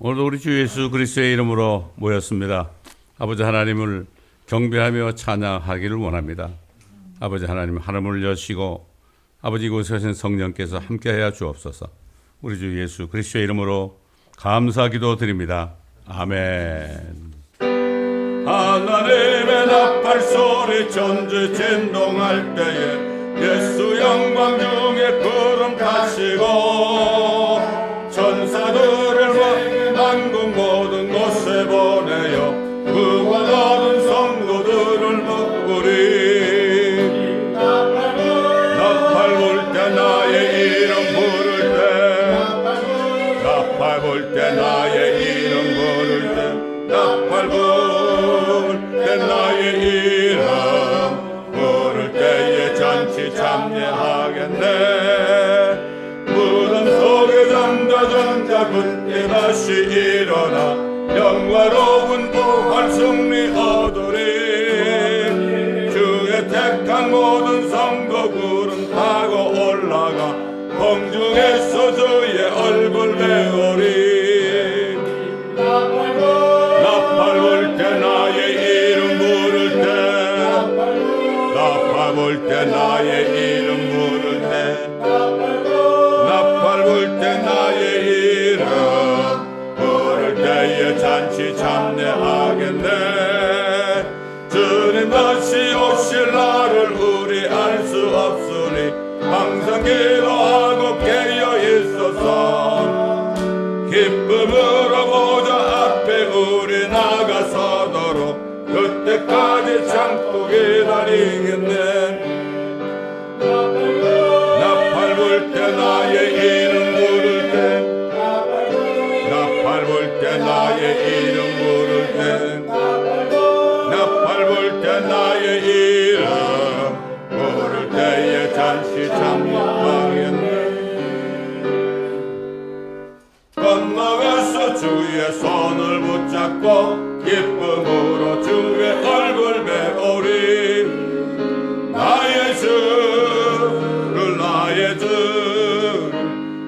오늘도 우리 주 예수 그리스도의 이름으로 모였습니다. 아버지 하나님을 경배하며 찬양하기를 원합니다. 아버지 하나님, 하늘을 여시고 아버지 이곳에 계신 성령께서 함께하여 주옵소서. 우리 주 예수 그리스도의 이름으로 감사 기도드립니다. 아멘. 하나님의 나팔 소리 전주 진동할 때에 예수 영광 중에 구름 타시고 천사들을 만국 모든 곳에 보내어 구원 얻은 성도들을 묶으리. 나팔 불 때 나의 이름 부를 때, 나팔 불 때 나의 이름 부를 때, 나팔 불 때 나의 이름 부를 때에 잔치 참여하겠네. 무덤 속에 잠자 굳게 다시 일어나 영화로운 부활 승리 얻으리. 주의 택한 모든 성도 구름 타고 올라가 공중에서 주의 얼굴 배우리. 나팔 불 때 나의 이름 부를 때, 나팔 불 때 나의 이름 부를 때, 나팔 불 때 나의 이름 부를 때에 잔치 참여하겠네. 주님 다시 오실 날을 우리 알 수 없으니 항상 기도하고 깨어 있어서 기쁨으로 보좌 앞에 우리 나가서도록 그때까지 참고 기다리겠네. 나팔 불 때 나의 이름 부를 때, 나팔 불 때 나의 이름 부를 때, 나팔 불 때 나의 이름 부를 때에 잔치 참여하겠네. 건너가서 주의 손을 붙잡고 기쁨으로 주의 얼굴 배우리. 나의 주를 나의 주를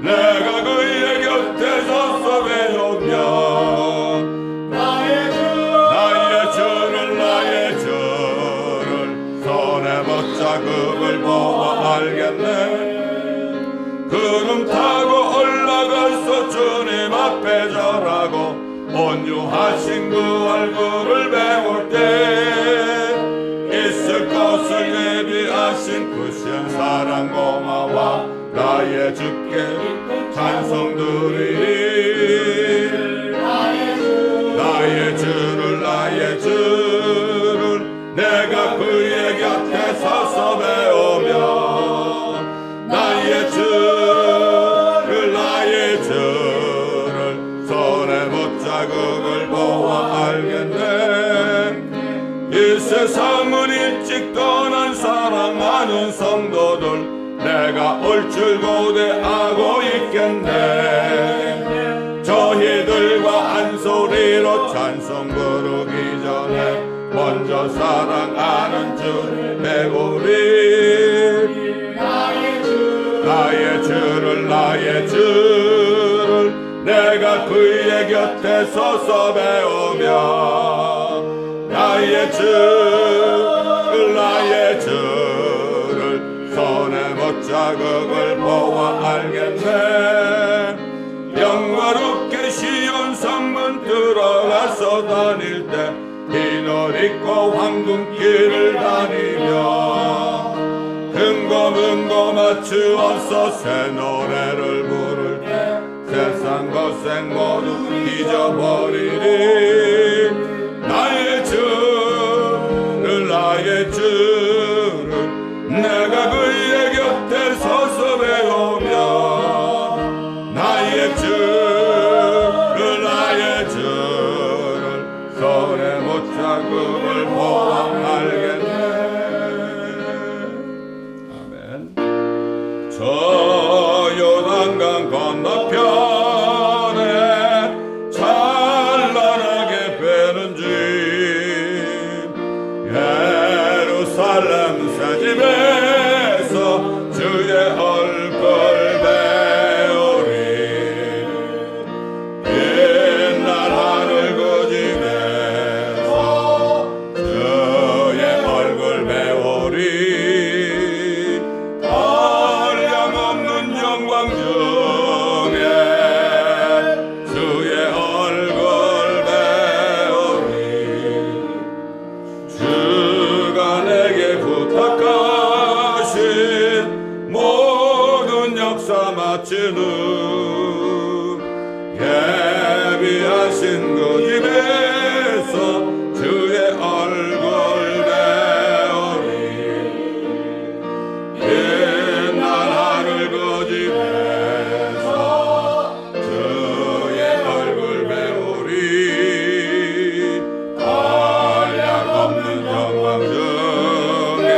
내가 그의 곁에 서서 배우며 나의 주를 나의 주를 손에 못자국을 보아 알겠네. 구름 타고 올라가서 주님 앞에 절하고 온유하신 그 얼굴을 배울 때 있을 것을 예비하신 크신 사랑 고마워 나의 주께 찬송 드리리. 나의 주를 내가 그의 곁에 서서 배우며 나의 주를 손에 못자국을 보아 알겠네. 이 세상을 일찍 떠난 사랑하는 성도들 내가 올 줄 고대하고 있겠네. 저희들과 한 소리로 찬송 부르기 전에 먼저 사랑하는 주를 배우리. 나의 주를 내가 그의 곁에 서서 배우며 나의 주를 손에 못자국을 보아 알겠네. 영화롭게 시온 성문 들어가서 다닐 때 흰 옷 입고 황금길을 다니며 금고 맞추어서 새 노래를 부를 때 세상 고생 모두 잊어버리리. 나의 주를 내가 그의 곁에 서서 배우며 나의 주를 손에 못자국을 보아 알겠네. 아멘. 저 요단강 건너편에 찬란하게 배는 집 예루살렘 새집에서 바치는 예비하신 그 집에서 주의 얼굴 배우리 옛날 하늘 그 집에서 주의 얼굴 배우리 한량 없는 영광 중에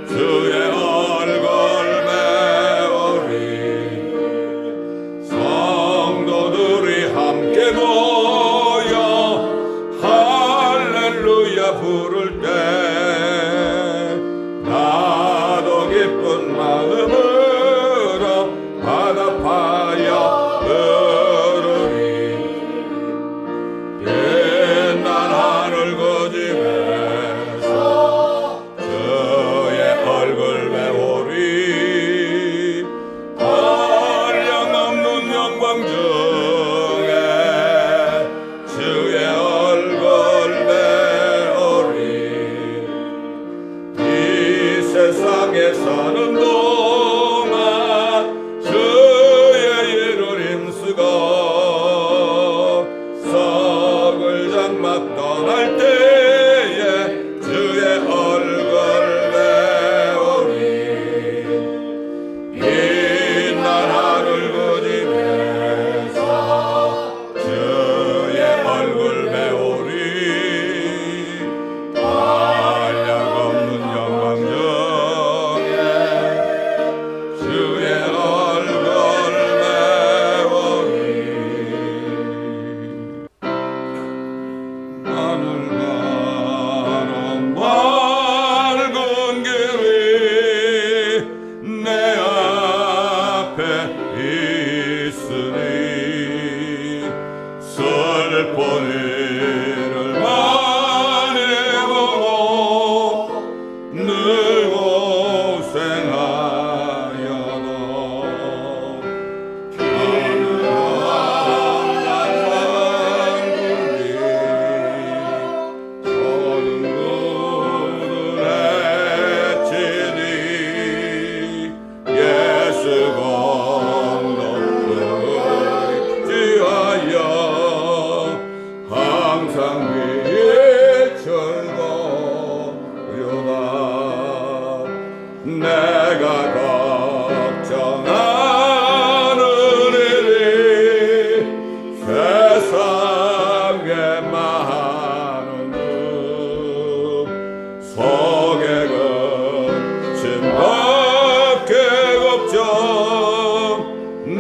주의 얼굴 배우리 성도들이 함께 모여 할렐루야 부를 때 나도 기쁜 마음으로 화답하여 부르리 옛날 하늘 그 집에서 주의 얼굴 배우리 한량없는 영광 중에 주의 얼굴 배우리 이 세상에 사는 동안 주의 일을 힘쓰고 썩을 장막 떠날 때에 주의 얼굴 배우리 빛날 하늘 그 집에서 주의 얼굴 배우리 한량없는 영광 중에 주의 얼굴 배우리 하늘 가는 밝은 길이 내 앞에 있으니 슬픈 일을 많이 보고 늘 고생하여도 하늘 예수 공로 의지하여 항상 비춰보려다 내가 걱정하는 일이 세상에 많은 속에 그친 밖에 걱정 늘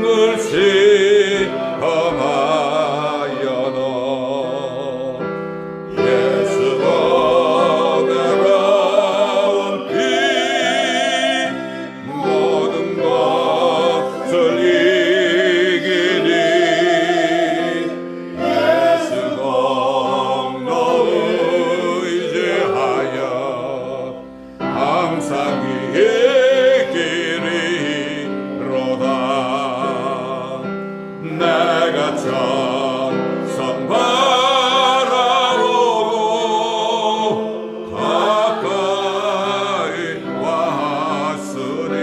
시험하여도 예수 보내가 온 피 모든 것을 이기니 예수 공로 의지하여 항상 이 길이로다 내가 천성 바라보고 가까이 왔으니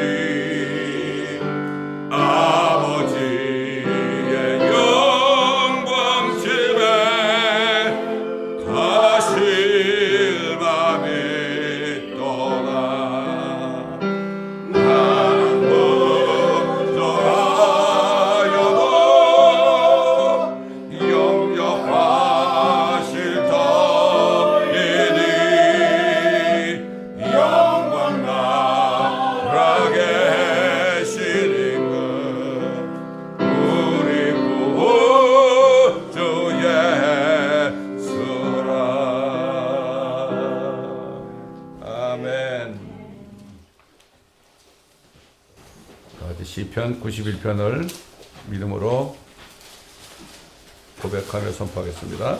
아버지의 영광 집에 가실 밤이 또다 나는 부족하여도 영접하실 터이니 영광 나라 계시는 것 우리 구주 예수라. 아멘. 시편 91편을 믿음으로 고백하며 선포하겠습니다.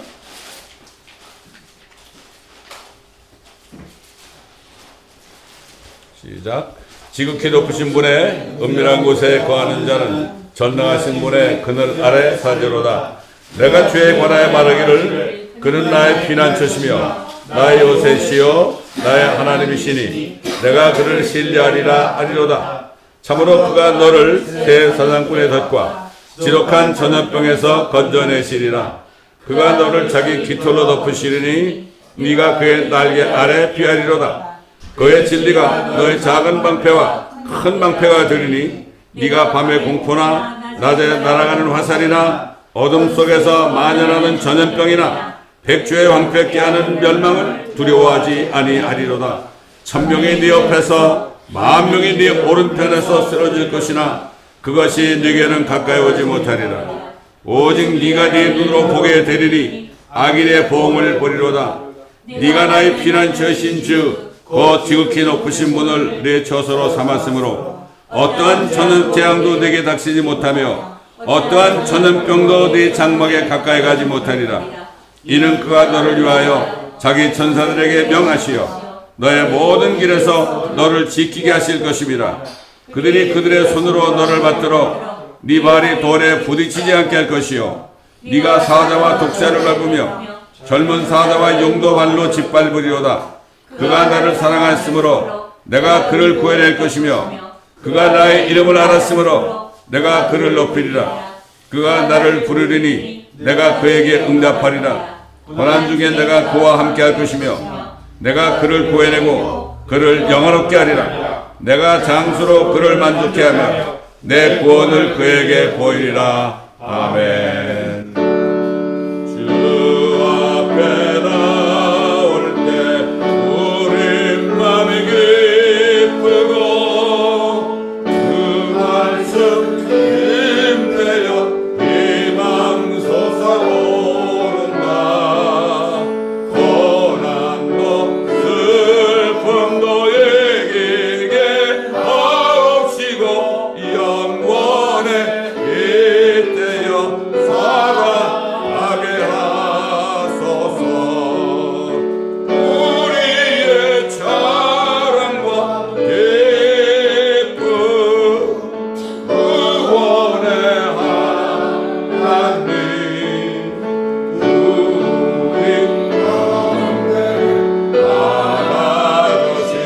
시작. 지극히 높으신 분의 은밀한 곳에 거하는 자는 전능하신 분의 그늘 아래 사제로다. 내가 주에 관하여 말하기를 그는 나의 피난처시며 나의 요새시요 나의 하나님이시니 내가 그를 신뢰하리라 하리로다. 참으로 그가 너를 새 사냥꾼의 덫과 지독한 전염병에서 건져내시리라. 그가 너를 자기 깃털로 덮으시리니 네가 그의 날개 아래 피하리로다. 그의 진리가 너의 작은 방패와 큰 방패가 되리니 네가 밤의 공포나 낮에 날아가는 화살이나 어둠 속에서 만연하는 전염병이나 백주의 황폐케 하는 멸망을 두려워하지 아니하리로다. 천명이 네 옆에서 만명이 네 오른편에서 쓰러질 것이나 그것이 네게는 가까이 오지 못하리라. 오직 네가 네 눈으로 보게 되리니 악인의 보응을 보리로다. 네가 나의 피난처신 주 곧 지극히 높으신 분을 내 처소로 삼았으므로 어떠한 재앙도 내게 닥치지 못하며 어떠한 전염병도 네 장막에 가까이 가지 못하리라. 이는 그가 너를 위하여 자기 천사들에게 명하시어 너의 모든 길에서 너를 지키게 하실 것임이라. 그들이 그들의 손으로 너를 받들어 네 발이 돌에 부딪히지 않게 할 것이요 네가 사자와 독사를 밟으며 젊은 사자와 용도 발로 짓밟으리로다. 그가 나를 사랑하였으므로 내가 그를 구해낼 것이며 그가 나의 이름을 알았으므로 내가 그를 높이리라. 그가 나를 부르리니 내가 그에게 응답하리라. 고난 중에 내가 그와 함께 할 것이며 내가 그를 구해내고 그를 영화롭게 하리라. 내가 장수로 그를 만족케 하며 내 구원을 그에게 보이리라. 아멘. 주 앞에 나올 때 우리 맘이 기쁘고 그 말씀 힘내어 희망 솟아오른다. 고난도 슬픔도 이기게 하옵시고 영원에 이때여 살아가게 하소서. 우리의 자랑과 기쁨 구원의 하나님 우리 가운데 알아주시옵소서.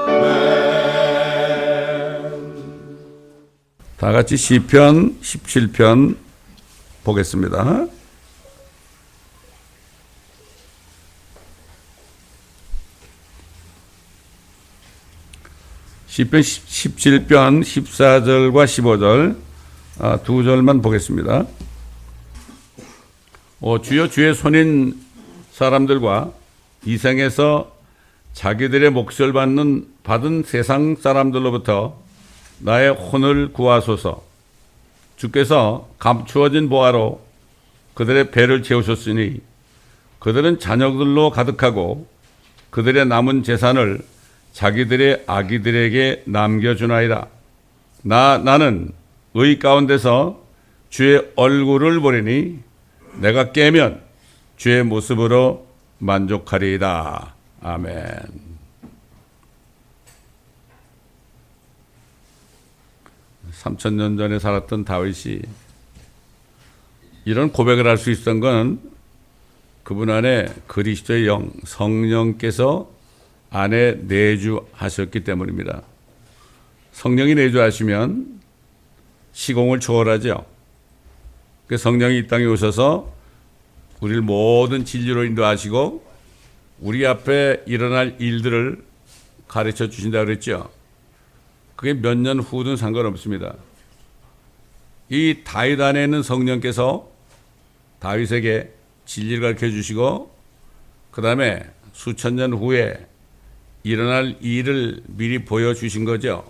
아멘. 다 같이 시편 17편 보겠습니다. 시편 17편 14절과 15절 두 절만 보겠습니다. 주여 주의 손인 사람들과 이 생에서 자기들의 몫을 받은 세상 사람들로부터 나의 혼을 구하소서. 주께서 감추어진 보화로 그들의 배를 채우셨으니 그들은 자녀들로 가득하고 그들의 남은 재산을 자기들의 아기들에게 남겨주나이다. 나는 의 가운데서 주의 얼굴을 보리니 내가 깨면 주의 모습으로 만족하리이다. 아멘. (3000년) 전에 살았던 다윗이 이런 고백을 할 수 있었던 건 그분 안에 그리스도의 영, 성령께서 안에 내주하셨기 때문입니다. 성령이 내주하시면 시공을 초월하죠. 그 성령이 이 땅에 오셔서 우리를 모든 진리로 인도하시고 우리 앞에 일어날 일들을 가르쳐 주신다고 그랬죠. 그게 몇 년 후든 상관없습니다. 이 다윗 안에 있는 성령께서 다윗에게 진리를 가르쳐 주시고 그 다음에 수천 년 후에 일어날 일을 미리 보여주신 거죠.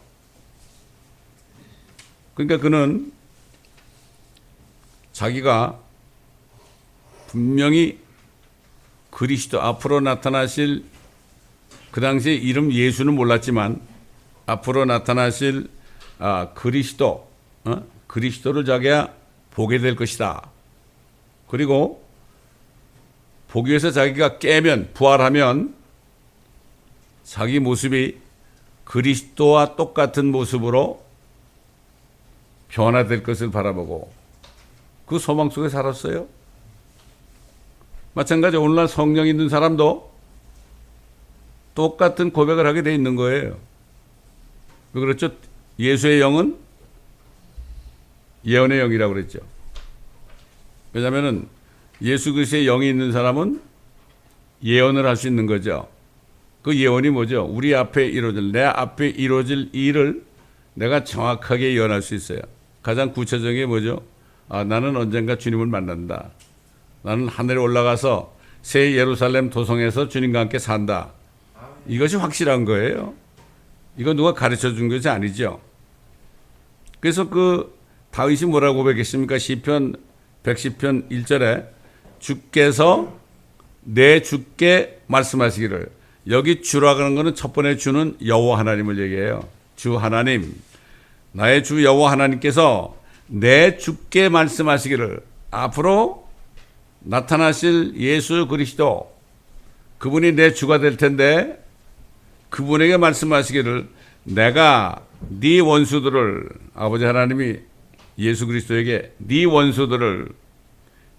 그러니까 그는 자기가 분명히 그리스도 앞으로 나타나실, 그 당시에 이름 예수는 몰랐지만 앞으로 나타나실 그리스도를 자기가 보게 될 것이다. 그리고 보기 위해서 자기가 깨면, 부활하면 자기 모습이 그리스도와 똑같은 모습으로 변화될 것을 바라보고 그 소망 속에 살았어요. 마찬가지로 오늘날 성령 있는 사람도 똑같은 고백을 하게 돼 있는 거예요. 왜 그렇죠? 예수의 영은 예언의 영이라고 그랬죠. 왜냐하면 예수 그리스도의 영이 있는 사람은 예언을 할 수 있는 거죠. 그 예언이 뭐죠? 우리 앞에 이루어질, 내 앞에 이루어질 일을 내가 정확하게 예언할 수 있어요. 가장 구체적인 게 뭐죠? 나는 언젠가 주님을 만난다. 나는 하늘에 올라가서 새 예루살렘 도성에서 주님과 함께 산다. 이것이 확실한 거예요. 이거 누가 가르쳐 준 것이 아니죠. 그래서 그 다윗이 뭐라고 고백했습니까? 시편 110편 1절에 주께서 내 주께 말씀하시기를, 여기 주라고 하는 것은 첫 번째 주는 여호와 하나님을 얘기해요. 주 하나님, 나의 주 여호와 하나님께서 내 주께 말씀하시기를, 앞으로 나타나실 예수 그리스도, 그분이 내 주가 될 텐데 그분에게 말씀하시기를, 내가 네 원수들을, 아버지 하나님이 예수 그리스도에게 네 원수들을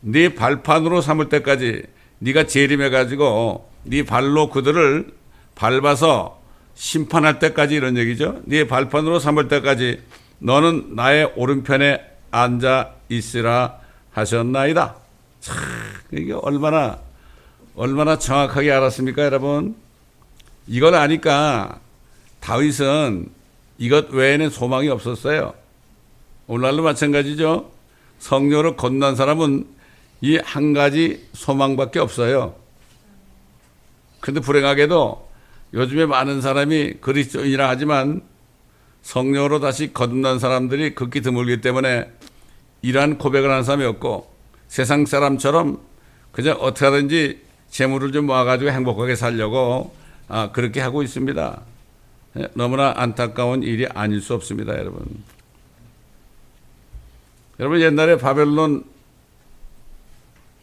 네 발판으로 삼을 때까지, 네가 재림해가지고 네 발로 그들을 밟아서 심판할 때까지, 이런 얘기죠. 네 발판으로 삼을 때까지 너는 나의 오른편에 앉아 있으라 하셨나이다. 참, 이게 얼마나 정확하게 알았습니까, 여러분? 이걸 아니까 다윗은 이것 외에는 소망이 없었어요. 오늘날도 마찬가지죠. 성령으로 건넌 사람은 이 한 가지 소망밖에 없어요. 그런데 불행하게도 요즘에 많은 사람이 그리스도인이라 하지만 성령으로 다시 거듭난 사람들이 극히 드물기 때문에 이러한 고백을 하는 사람이 없고, 세상 사람처럼 그냥 어떻게 하든지 재물을 좀 모아가지고 행복하게 살려고 그렇게 하고 있습니다. 너무나 안타까운 일이 아닐 수 없습니다, 여러분. 여러분, 옛날에 바벨론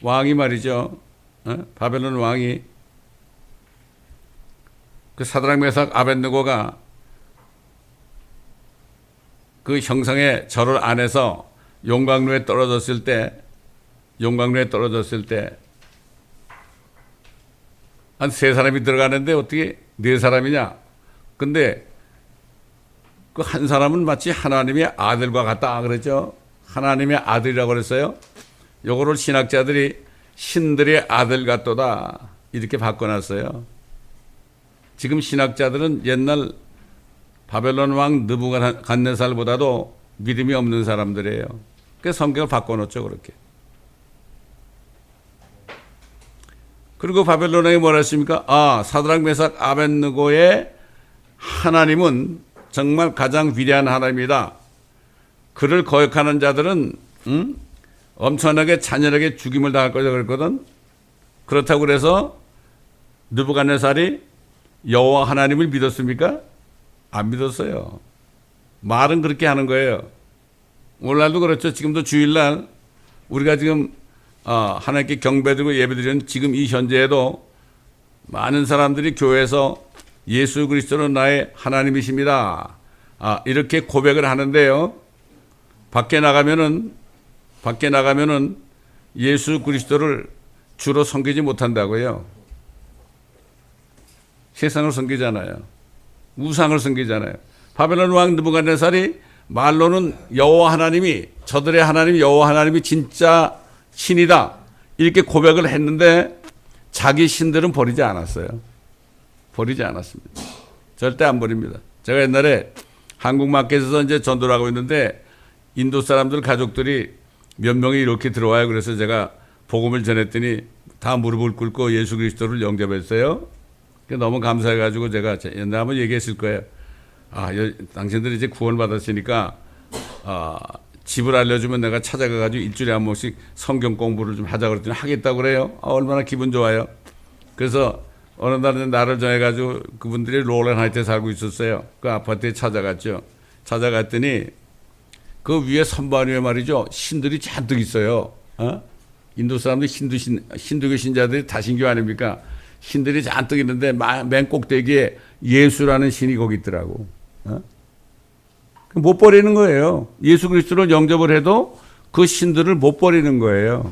왕이 말이죠. 바벨론 왕이 그 사드락 메삭 아벳느고가 그 형상의 절을 안에서 용광로에 떨어졌을 때 한 세 사람이 들어가는데 어떻게 네 사람이냐? 근데 그 한 사람은 마치 하나님의 아들과 같다 그랬죠. 하나님의 아들이라고 그랬어요. 요거를 신학자들이 신들의 아들 같도다 이렇게 바꿔놨어요. 지금 신학자들은 옛날 바벨론 왕 느부갓네살보다도 믿음이 없는 사람들이에요. 그래서 성경을 바꿔놓죠, 그렇게. 그리고 바벨론 왕이 뭐라 했습니까? 사드락 메삭 아벳느고의 하나님은 정말 가장 위대한 하나님이다. 그를 거역하는 자들은 엄청나게 잔인하게 죽임을 당할 거다 그랬거든. 그렇다고 그래서 느부갓네살이 여호와 하나님을 믿었습니까? 안 믿었어요. 말은 그렇게 하는 거예요. 오늘날도 그렇죠. 지금도 주일날 우리가 지금 하나님께 경배드리고 예배드리는 지금 이 현재에도 많은 사람들이 교회에서 예수 그리스도는 나의 하나님이십니다. 이렇게 고백을 하는데요. 밖에 나가면은 예수 그리스도를 주로 섬기지 못한다고요. 세상을 섬기잖아요. 우상을 섬기잖아요. 바벨론 왕 느부갓네살이 말로는 여호와 하나님이, 저들의 하나님 여호와 하나님이 진짜 신이다 이렇게 고백을 했는데 자기 신들은 버리지 않았어요. 버리지 않았습니다. 절대 안 버립니다. 제가 옛날에 한국 마켓에서 이제 전도를 하고 있는데 인도 사람들 가족들이 몇 명이 이렇게 들어와요. 그래서 제가 복음을 전했더니 다 무릎을 꿇고 예수 그리스도를 영접했어요. 너무 감사해가지고 제가 옛날에 한번 얘기했을 거예요. 당신들이 이제 구원 받았으니까 집을 알려주면 내가 찾아가가지고 일주일에 한 번씩 성경 공부를 좀 하자 그랬더니 하겠다고 그래요. 얼마나 기분 좋아요. 그래서 어느 날은 나를 정해가지고 그분들이 롤앤 하이트에 살고 있었어요. 그 아파트에 찾아갔죠. 찾아갔더니 그 위에 선반 위에 말이죠. 신들이 잔뜩 있어요. 인도 사람들 힌두교 신자들이 다신교 아닙니까? 신들이 잔뜩 있는데 맨 꼭대기에 예수라는 신이 거기 있더라고. 못 버리는 거예요. 예수 그리스도를 영접을 해도 그 신들을 못 버리는 거예요.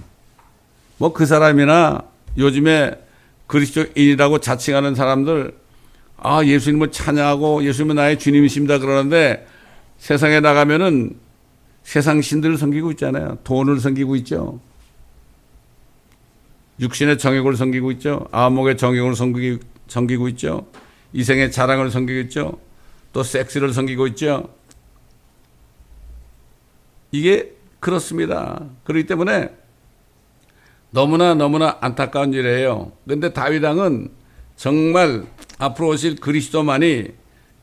뭐 그 사람이나 요즘에 그리스도인이라고 자칭하는 사람들 예수님을 찬양하고 예수님은 나의 주님이십니다 그러는데 세상에 나가면은 세상 신들을 섬기고 있잖아요. 돈을 섬기고 있죠. 육신의 정욕을 섬기고 있죠. 안목의 정욕을 섬기고 있죠. 이생의 자랑을 섬기고 있죠. 또 섹스를 섬기고 있죠. 이게 그렇습니다. 그렇기 때문에 너무나 안타까운 일이에요. 그런데 다윗 왕은 정말 앞으로 오실 그리스도만이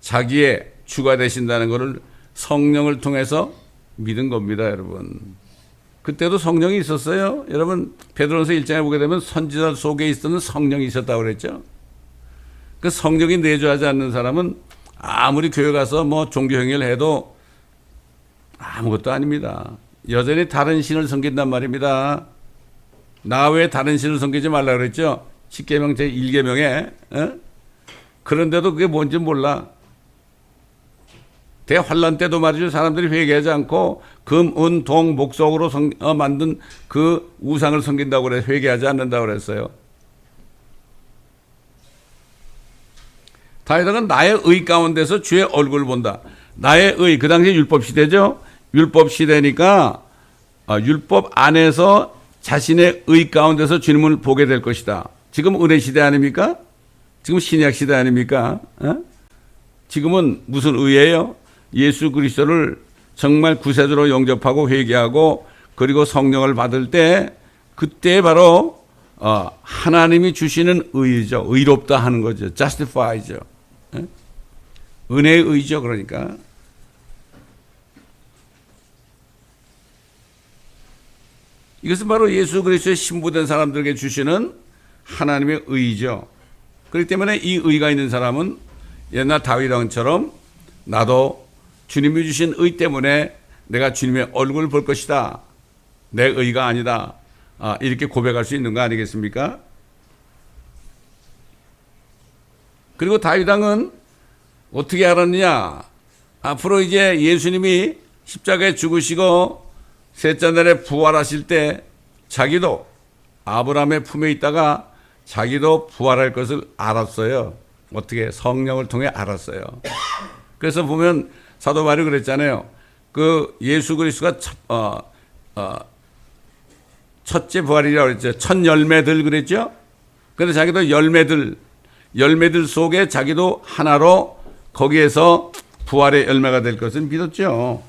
자기의 주가 되신다는 것을 성령을 통해서 믿은 겁니다, 여러분. 그때도 성령이 있었어요. 여러분 베드로전서 1장에 보게 되면 선지자 속에 있었던 성령이 있었다고 그랬죠. 그 성령이 내주하지 않는 사람은 아무리 교회 가서 뭐 종교 행위를 해도 아무것도 아닙니다. 여전히 다른 신을 섬긴단 말입니다. 나 외에 다른 신을 섬기지 말라 그랬죠. 10계명 제1계명에. 그런데도 그게 뭔지 몰라. 대환란 때도 말이죠. 사람들이 회개하지 않고 금, 은, 동, 목석으로 만든 그 우상을 섬긴다고 그래. 회개하지 않는다고 그랬어요. 다윗은 나의 의 가운데서 주의 얼굴을 본다. 나의 의, 그 당시 율법 시대죠. 율법 시대니까 율법 안에서 자신의 의 가운데서 주님을 보게 될 것이다. 지금 은혜 시대 아닙니까? 지금 신약 시대 아닙니까? 지금은 무슨 의예요? 예수 그리스도를 정말 구세주로 영접하고 회개하고 그리고 성령을 받을 때 그때 바로 하나님이 주시는 의죠. 의롭다 하는 거죠. justify죠. 은혜의 의죠. 그러니까 이것은 바로 예수 그리스도의 신부된 사람들에게 주시는 하나님의 의죠. 그렇기 때문에 이 의가 있는 사람은 옛날 다윗 왕처럼 나도 주님이 주신 의 때문에 내가 주님의 얼굴을 볼 것이다. 내 의가 아니다. 이렇게 고백할 수 있는 거 아니겠습니까? 그리고 다윗 왕은 어떻게 알았느냐? 앞으로 이제 예수님이 십자가에 죽으시고 셋째 날에 부활하실 때 자기도 아브라함의 품에 있다가 자기도 부활할 것을 알았어요. 어떻게? 성령을 통해 알았어요. 그래서 보면 사도 바울이 그랬잖아요. 그 예수 그리스도가 첫째 부활이라고 그랬죠. 첫 열매들 그랬죠. 그래서 자기도 열매들 속에 자기도 하나로 거기에서 부활의 열매가 될 것을 믿었죠.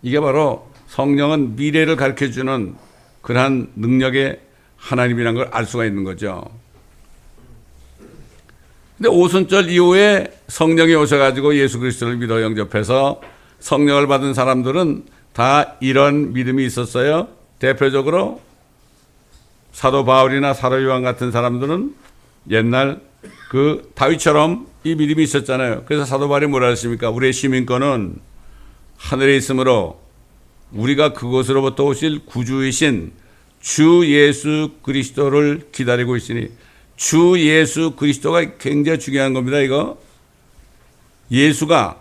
이게 바로 성령은 미래를 가르쳐주는 그러한 능력의 하나님이라는 걸 알 수가 있는 거죠. 근데 오순절 이후에 성령이 오셔가지고 예수 그리스도를 믿어 영접해서 성령을 받은 사람들은 다 이런 믿음이 있었어요. 대표적으로 사도 바울이나 사도 요한 같은 사람들은 옛날 그 다윗처럼 이 믿음이 있었잖아요. 그래서 사도 바울이 뭐라 했습니까? 우리의 시민권은 하늘에 있으므로 우리가 그곳으로부터 오실 구주이신 주 예수 그리스도를 기다리고 있으니, 주 예수 그리스도가 굉장히 중요한 겁니다. 이거 예수가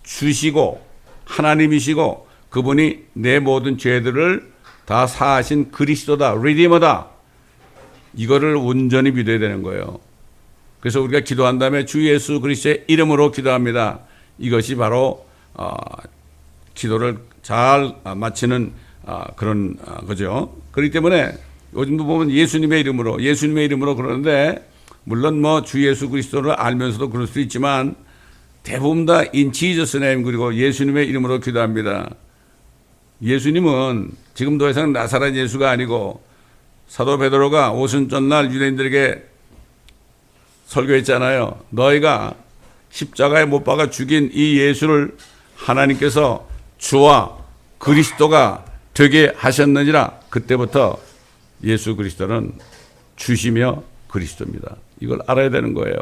주시고 하나님이시고 그분이 내 모든 죄들을 다 사하신 그리스도다, 리디머다. 이거를 온전히 믿어야 되는 거예요. 그래서 우리가 기도한 다음에 주 예수 그리스도의 이름으로 기도합니다. 이것이 바로 기도를 잘 마치는 그런 거죠. 그렇기 때문에 요즘도 보면 예수님의 이름으로 그러는데, 물론 뭐 주 예수 그리스도를 알면서도 그럴 수 있지만 대부분 다 in Jesus name, 그리고 예수님의 이름으로 기도합니다. 예수님은 지금 더 이상 나사렛 예수가 아니고, 사도 베드로가 오순절날 유대인들에게 설교했잖아요. 너희가 십자가에 못 박아 죽인 이 예수를 하나님께서 주와 그리스도가 되게 하셨느니라. 그때부터 예수 그리스도는 주시며 그리스도입니다. 이걸 알아야 되는 거예요.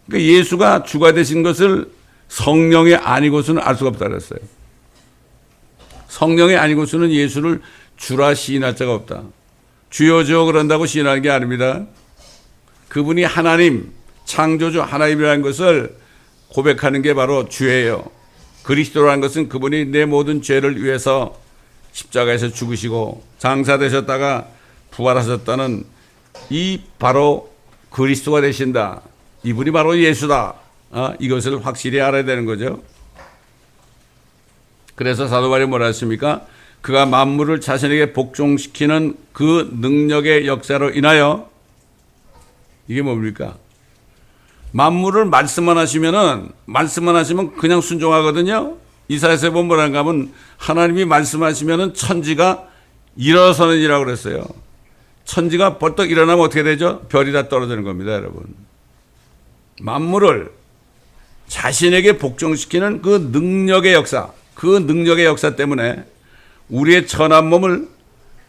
그러니까 예수가 주가 되신 것을 성령이 아니고서는 알 수가 없다 그랬어요. 성령이 아니고서는 예수를 주라 시인할 자가 없다. 주여 주여 그런다고 시인하는 게 아닙니다. 그분이 하나님, 창조주 하나님이라는 것을 고백하는 게 바로 주예요. 그리스도라는 것은 그분이 내 모든 죄를 위해서 십자가에서 죽으시고 장사되셨다가 부활하셨다는 이 바로 그리스도가 되신다. 이분이 바로 예수다. 이것을 확실히 알아야 되는 거죠. 그래서 사도 바울이 뭐라 했습니까? 그가 만물을 자신에게 복종시키는 그 능력의 역사로 인하여, 이게 뭡니까? 만물을 말씀만 하시면 그냥 순종하거든요. 이사야서에 보면 뭐라는가 하면 하나님이 말씀하시면 천지가 일어서는이라고 그랬어요. 천지가 벌떡 일어나면 어떻게 되죠? 별이 다 떨어지는 겁니다, 여러분. 만물을 자신에게 복종시키는 그 능력의 역사 때문에 우리의 천한 몸을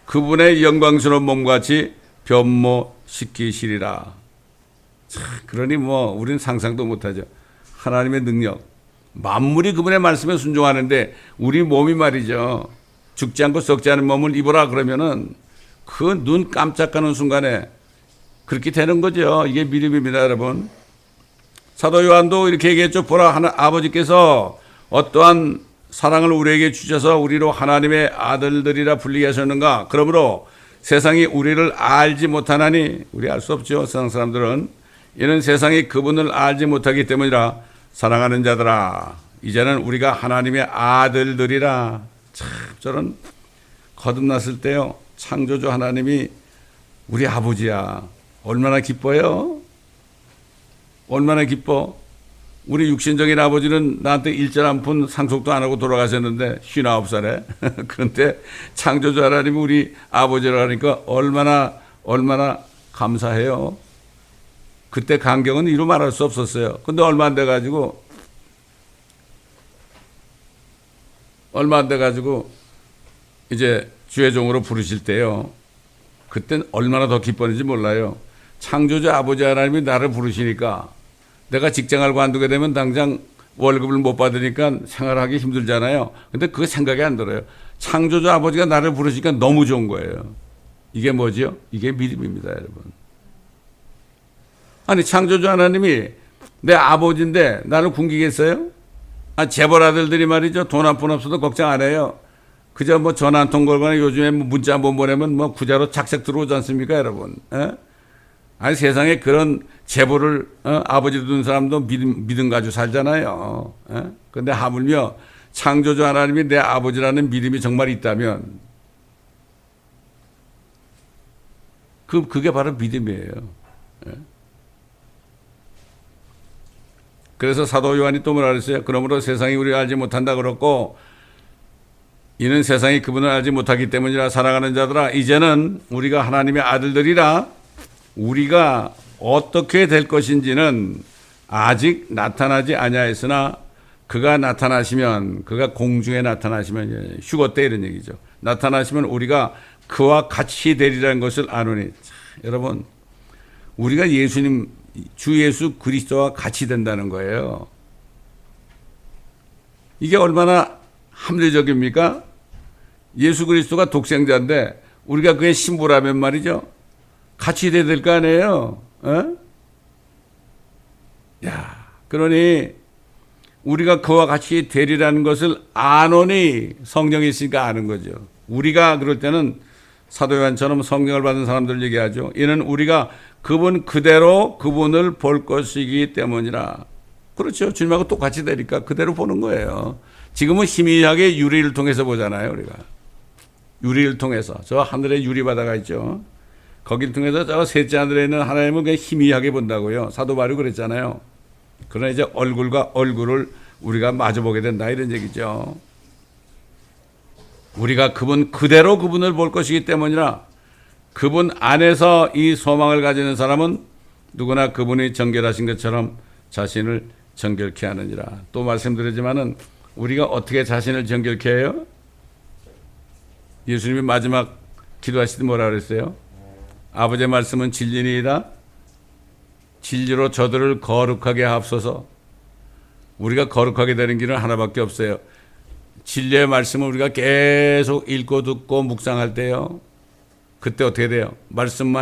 그분의 영광스러운 몸과 같이 변모시키시리라. 그러니 우리는 상상도 못하죠. 하나님의 능력. 만물이 그분의 말씀에 순종하는데 우리 몸이 말이죠. 죽지 않고 썩지 않은 몸을 입어라 그러면은 그 눈 깜짝하는 순간에 그렇게 되는 거죠. 이게 믿음입니다, 여러분. 사도 요한도 이렇게 얘기했죠. 보라, 아버지께서 어떠한 사랑을 우리에게 주셔서 우리로 하나님의 아들들이라 불리게 하셨는가. 그러므로 세상이 우리를 알지 못하나니, 우리 알 수 없죠. 세상 사람들은. 이는 세상이 그분을 알지 못하기 때문이라. 사랑하는 자들아, 이제는 우리가 하나님의 아들들이라. 참 저런 거듭났을 때요, 창조주 하나님이 우리 아버지야. 얼마나 기뻐요? 얼마나 기뻐? 우리 육신적인 아버지는 나한테 일절 한 푼 상속도 안 하고 돌아가셨는데 59살에 그런데 창조주 하나님이 우리 아버지라 하니까 얼마나 감사해요. 그때 감격은 이루 말할 수 없었어요. 근데 얼마 안 돼가지고 이제 주의 종으로 부르실 때요, 그땐 얼마나 더 기뻤는지 몰라요. 창조주 아버지 하나님이 나를 부르시니까 내가 직장을 관두게 되면 당장 월급을 못 받으니까 생활하기 힘들잖아요. 근데 그거 생각이 안 들어요. 창조주 아버지가 나를 부르시니까 너무 좋은 거예요. 이게 뭐죠? 이게 믿음입니다, 여러분. 아니, 창조주 하나님이 내 아버지인데 나를 굶기겠어요? 재벌 아들들이 말이죠. 돈 한 푼 없어도 걱정 안 해요. 그저 전화 한 통 걸거나 요즘에 문자 한 번 보내면 구자로 착착 들어오지 않습니까, 여러분? 아니, 세상에 그런 재벌을 아버지 둔 사람도 믿음 가지고 살잖아요. 그런데 하물며 창조주 하나님이 내 아버지라는 믿음이 정말 있다면 그게 바로 믿음이에요. 그래서 사도 요한이 또 뭐라 그랬어요? 그러므로 세상이 우리를 알지 못한다 그랬고, 이는 세상이 그분을 알지 못하기 때문이라. 사랑하는 자들아, 이제는 우리가 하나님의 아들들이라. 우리가 어떻게 될 것인지는 아직 나타나지 아니하였으나 그가 나타나시면, 그가 공중에 나타나시면, 휴거 때 이런 얘기죠. 나타나시면 우리가 그와 같이 되리라는 것을 아노니. 여러분, 우리가 예수님, 주 예수 그리스도와 같이 된다는 거예요. 이게 얼마나 합리적입니까? 예수 그리스도가 독생자인데 우리가 그의 신부라면 말이죠, 같이 돼야 될 거 아니에요. 그러니 우리가 그와 같이 되리라는 것을 아노니, 성령이 있으니까 아는 거죠. 우리가 그럴 때는 사도 요한처럼 성령을 받은 사람들 얘기하죠. 이는 우리가 그분 그대로 그분을 볼 것이기 때문이라. 그렇죠. 주님하고 똑같이 되니까 그대로 보는 거예요. 지금은 희미하게 유리를 통해서 보잖아요, 우리가. 유리를 통해서. 저 하늘에 유리바다가 있죠. 거기를 통해서 저 셋째 하늘에 있는 하나님을 그냥 희미하게 본다고요. 사도 바울이 그랬잖아요. 그러나 이제 얼굴과 얼굴을 우리가 마주보게 된다, 이런 얘기죠. 우리가 그분 그대로 그분을 볼 것이기 때문이라. 그분 안에서 이 소망을 가지는 사람은 누구나 그분이 정결하신 것처럼 자신을 정결케 하느니라. 또 말씀드리지만은 우리가 어떻게 자신을 정결케 해요? 예수님이 마지막 기도하실 때 뭐라 그랬어요? 아버지의 말씀은 진리니이다. 진리로 저들을 거룩하게 하옵소서. 우리가 거룩하게 되는 길은 하나밖에 없어요. 진리의 말씀을 우리가 계속 읽고 듣고 묵상할 때요, 그때 어떻게 돼요? 말씀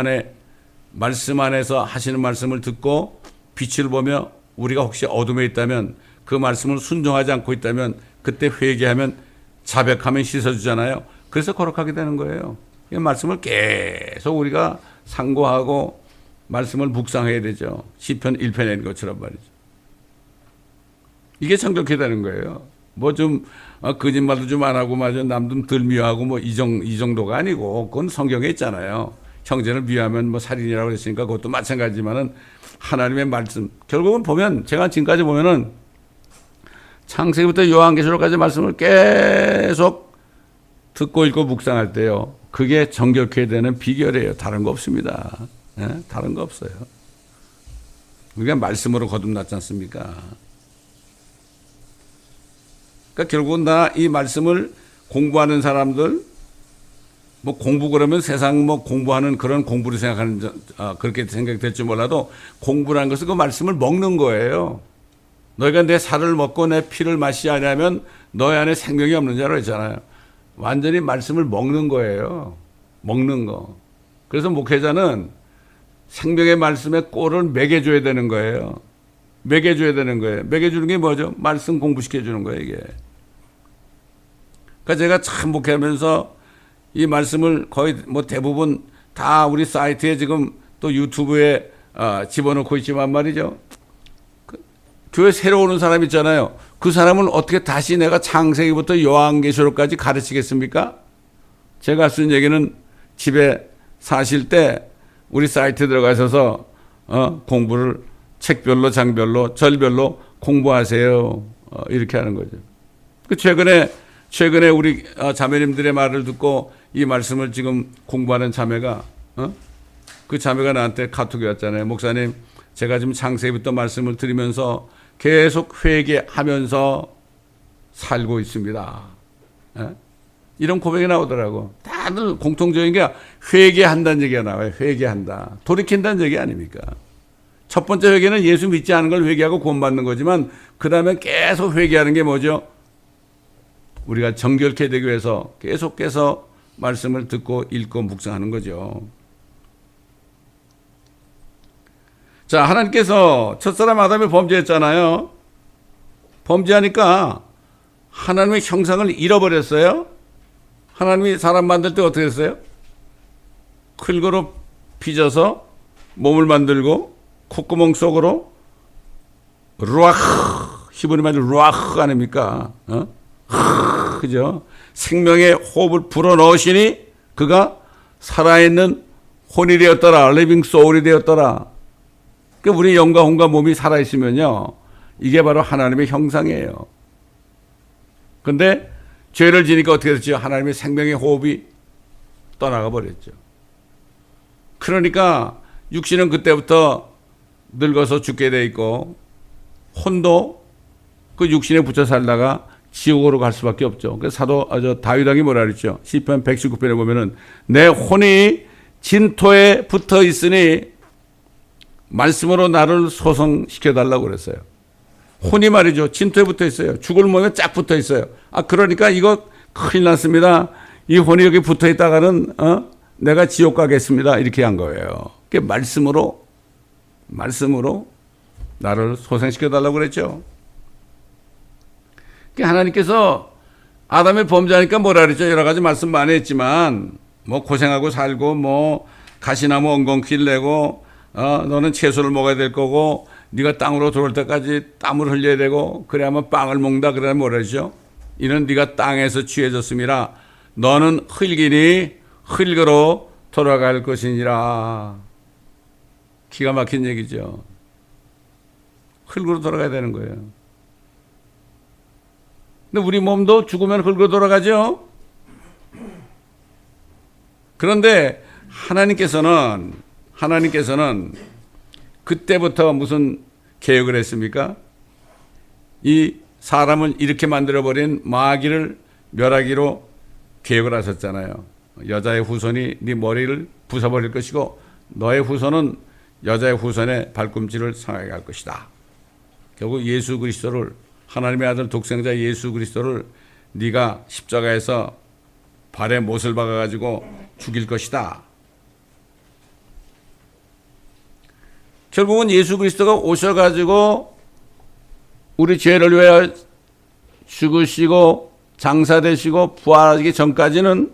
안에서 하시는 말씀을 듣고 빛을 보며 우리가 혹시 어둠에 있다면, 그 말씀을 순종하지 않고 있다면 그때 회개하면, 자백하면 씻어주잖아요. 그래서 거룩하게 되는 거예요. 이 말씀을 계속 우리가 상고하고 말씀을 묵상해야 되죠. 시편 1편에 있는 것처럼 말이죠. 이게 정결케 되는 거예요. 뭐 좀 거짓말도 좀 안 하고 마저 남 좀 덜 미워하고 뭐 이 정도가 아니고 그건 성경에 있잖아요. 형제를 미워하면 뭐 살인이라고 했으니까 그것도 마찬가지지만은 하나님의 말씀 결국은 보면 제가 지금까지 보면은 창세기부터 요한계시록까지 말씀을 계속 듣고 읽고 묵상할 때요. 그게 정결케 되는 비결이에요. 다른 거 없습니다. 예? 다른 거 없어요. 우리가 말씀으로 거듭났지 않습니까? 그러니까 결국은 나 이 말씀을 공부하는 사람들, 뭐 공부 그러면 세상 뭐 공부하는 그런 공부를 생각하는, 그렇게 생각될지 몰라도 공부라는 것은 그 말씀을 먹는 거예요. 너희가 내 살을 먹고 내 피를 마시지 않으면 너희 안에 생명이 없는 자로 했잖아요. 완전히 말씀을 먹는 거예요. 먹는 거. 그래서 목회자는 생명의 말씀에 꼴을 먹여줘야 되는 거예요. 먹여줘야 되는 거예요. 먹여주는 게 뭐죠? 말씀 공부시켜주는 거예요, 이게. 그러니까 제가 참 목회하면서 이 말씀을 거의 뭐 대부분 다 우리 사이트에 지금 또 유튜브에 집어넣고 있지만 말이죠. 교회 새로 오는 사람 있잖아요. 그 사람은 어떻게 다시 내가 창세기부터 요한계시록까지 가르치겠습니까? 제가 쓴 얘기는 집에 사실 때 우리 사이트에 들어가셔서 공부를 책별로 장별로 절별로 공부하세요. 이렇게 하는 거죠. 최근에 우리 자매님들의 말을 듣고 이 말씀을 지금 공부하는 자매가 그 자매가 나한테 카톡이 왔잖아요. 목사님, 제가 지금 창세기부터 말씀을 들으면서 계속 회개하면서 살고 있습니다. 이런 고백이 나오더라고. 다들 공통적인 게 회개한다는 얘기가 나와요. 회개한다. 돌이킨다는 얘기 아닙니까? 첫 번째 회개는 예수 믿지 않은 걸 회개하고 구원받는 거지만 그 다음에 계속 회개하는 게 뭐죠? 우리가 정결케 되기 위해서 계속해서 말씀을 듣고 읽고 묵상하는 거죠. 자, 하나님께서 첫사람 아담이 범죄했잖아요. 범죄하니까 하나님의 형상을 잃어버렸어요. 하나님이 사람 만들 때 어떻게 했어요? 흙으로 빚어서 몸을 만들고 콧구멍 속으로 루아흐, 히브리 말로 루아흐 아닙니까? 그죠? 생명의 호흡을 불어넣으시니 그가 살아있는 혼이 되었더라. 리빙 소울이 되었더라. 그러니까 우리 영과 혼과 몸이 살아있으면요. 이게 바로 하나님의 형상이에요. 그런데 죄를 지니까 어떻게 됐죠? 하나님의 생명의 호흡이 떠나가 버렸죠. 그러니까 육신은 그때부터 늙어서 죽게 돼 있고 혼도 그 육신에 붙여 살다가 지옥으로 갈 수밖에 없죠. 그래서 다윗 왕이 뭐라 그랬죠? 시편 119편에 보면은 내 혼이 진토에 붙어 있으니 말씀으로 나를 소성시켜달라고 그랬어요. 혼이 말이죠. 진토에 붙어 있어요. 죽을 몸에 쫙 붙어 있어요. 그러니까 이거 큰일 났습니다. 이 혼이 여기 붙어 있다가는 내가 지옥 가겠습니다. 이렇게 한 거예요. 그게 말씀으로 나를 소생시켜달라고 그랬죠. 하나님께서 아담의 범죄하니까 뭐라 그랬죠? 여러 가지 말씀 많이 했지만 뭐 고생하고 살고 뭐 가시나무 엉겅퀴를 내고 너는 채소를 먹어야 될 거고 네가 땅으로 들어올 때까지 땀을 흘려야 되고 그래야만 빵을 먹는다. 그러면 뭐라 그러죠? 이는 네가 땅에서 취해졌음이라 너는 흙이니 흙으로 돌아갈 것이니라. 기가 막힌 얘기죠. 흙으로 돌아가야 되는 거예요. 근데 우리 몸도 죽으면 흙으로 돌아가죠. 그런데 하나님께서는 그때부터 무슨 계획을 했습니까? 이 사람을 이렇게 만들어버린 마귀를 멸하기로 계획을 하셨잖아요. 여자의 후손이 네 머리를 부숴버릴 것이고 너의 후손은 여자의 후손의 발꿈치를 상하게 할 것이다. 결국 예수 그리스도를 하나님의 아들 독생자 예수 그리스도를 네가 십자가에서 발에 못을 박아가지고 죽일 것이다. 결국은 예수 그리스도가 오셔가지고 우리 죄를 위하여 죽으시고 장사되시고 부활하기 전까지는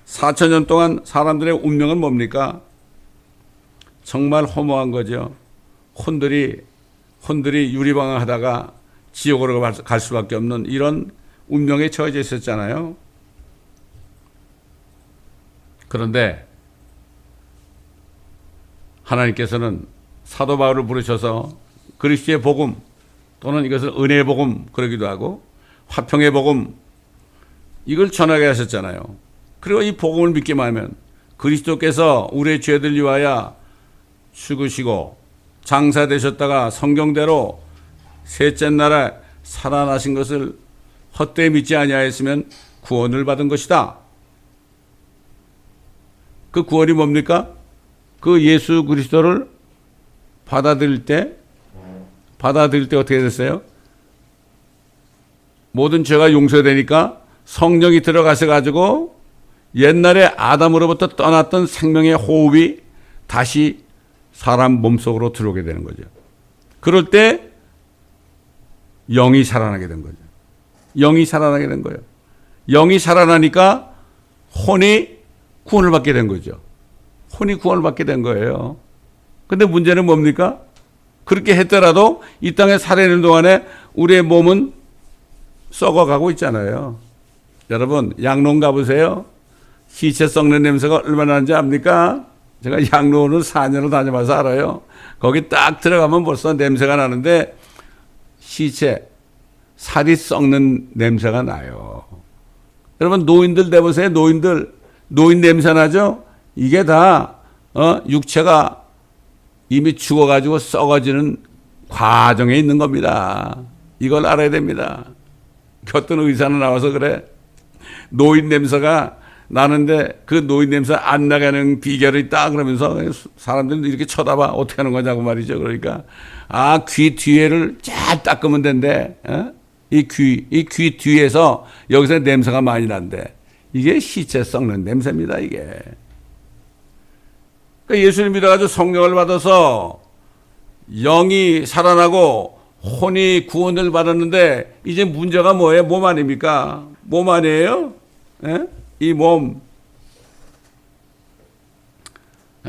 4,000년 동안 사람들의 운명은 뭡니까? 정말 허무한 거죠. 혼들이 유리방황하다가 지옥으로 갈 수밖에 없는 이런 운명에 처해져 있었잖아요. 그런데 하나님께서는 사도 바울을 부르셔서 그리스도의 복음 또는 이것을 은혜의 복음 그러기도 하고 화평의 복음 이걸 전하게 하셨잖아요. 그리고 이 복음을 믿기만 하면 그리스도께서 우리의 죄들 위하여 죽으시고 장사되셨다가 성경대로 셋째 날에 살아나신 것을 헛되이 믿지 아니하였으면 구원을 받은 것이다. 그 구원이 뭡니까? 그 예수 그리스도를 받아들일 때 어떻게 됐어요? 모든 죄가 용서되니까 성령이 들어가셔 가지고 옛날에 아담으로부터 떠났던 생명의 호흡이 다시 사람 몸속으로 들어오게 되는 거죠. 그럴 때 영이 살아나게 된 거죠. 영이 살아나게 된 거예요. 영이 살아나니까 혼이 구원을 받게 된 거죠. 혼이 구원을 받게 된 거예요. 근데 문제는 뭡니까? 그렇게 했더라도 이 땅에 살아있는 동안에 우리의 몸은 썩어가고 있잖아요. 여러분 양로원 가보세요. 시체 썩는 냄새가 얼마나 나는지 압니까? 제가 양로원을 4년을 다녀봐서 알아요. 거기 딱 들어가면 벌써 냄새가 나는데 시체, 살이 썩는 냄새가 나요. 여러분 노인들 내보세요. 노인 냄새 나죠? 이게 다 육체가 이미 죽어가지고 썩어지는 과정에 있는 겁니다. 이걸 알아야 됩니다. 어떤 의사는 나와서 그래. 노인 냄새가 나는데 그 노인 냄새 안 나가는 비결이 있다 그러면서 사람들도 이렇게 쳐다봐. 어떻게 하는 거냐고 말이죠. 그러니까 귀 뒤에를 잘 닦으면 된대. 이 귀 뒤에서 여기서 냄새가 많이 난대. 이게 시체 썩는 냄새입니다. 이게. 그러니까 예수를 믿어가지고 성령을 받아서 영이 살아나고 혼이 구원을 받았는데 이제 문제가 뭐예요? 몸 아닙니까? 몸 아니에요? 예? 이 몸.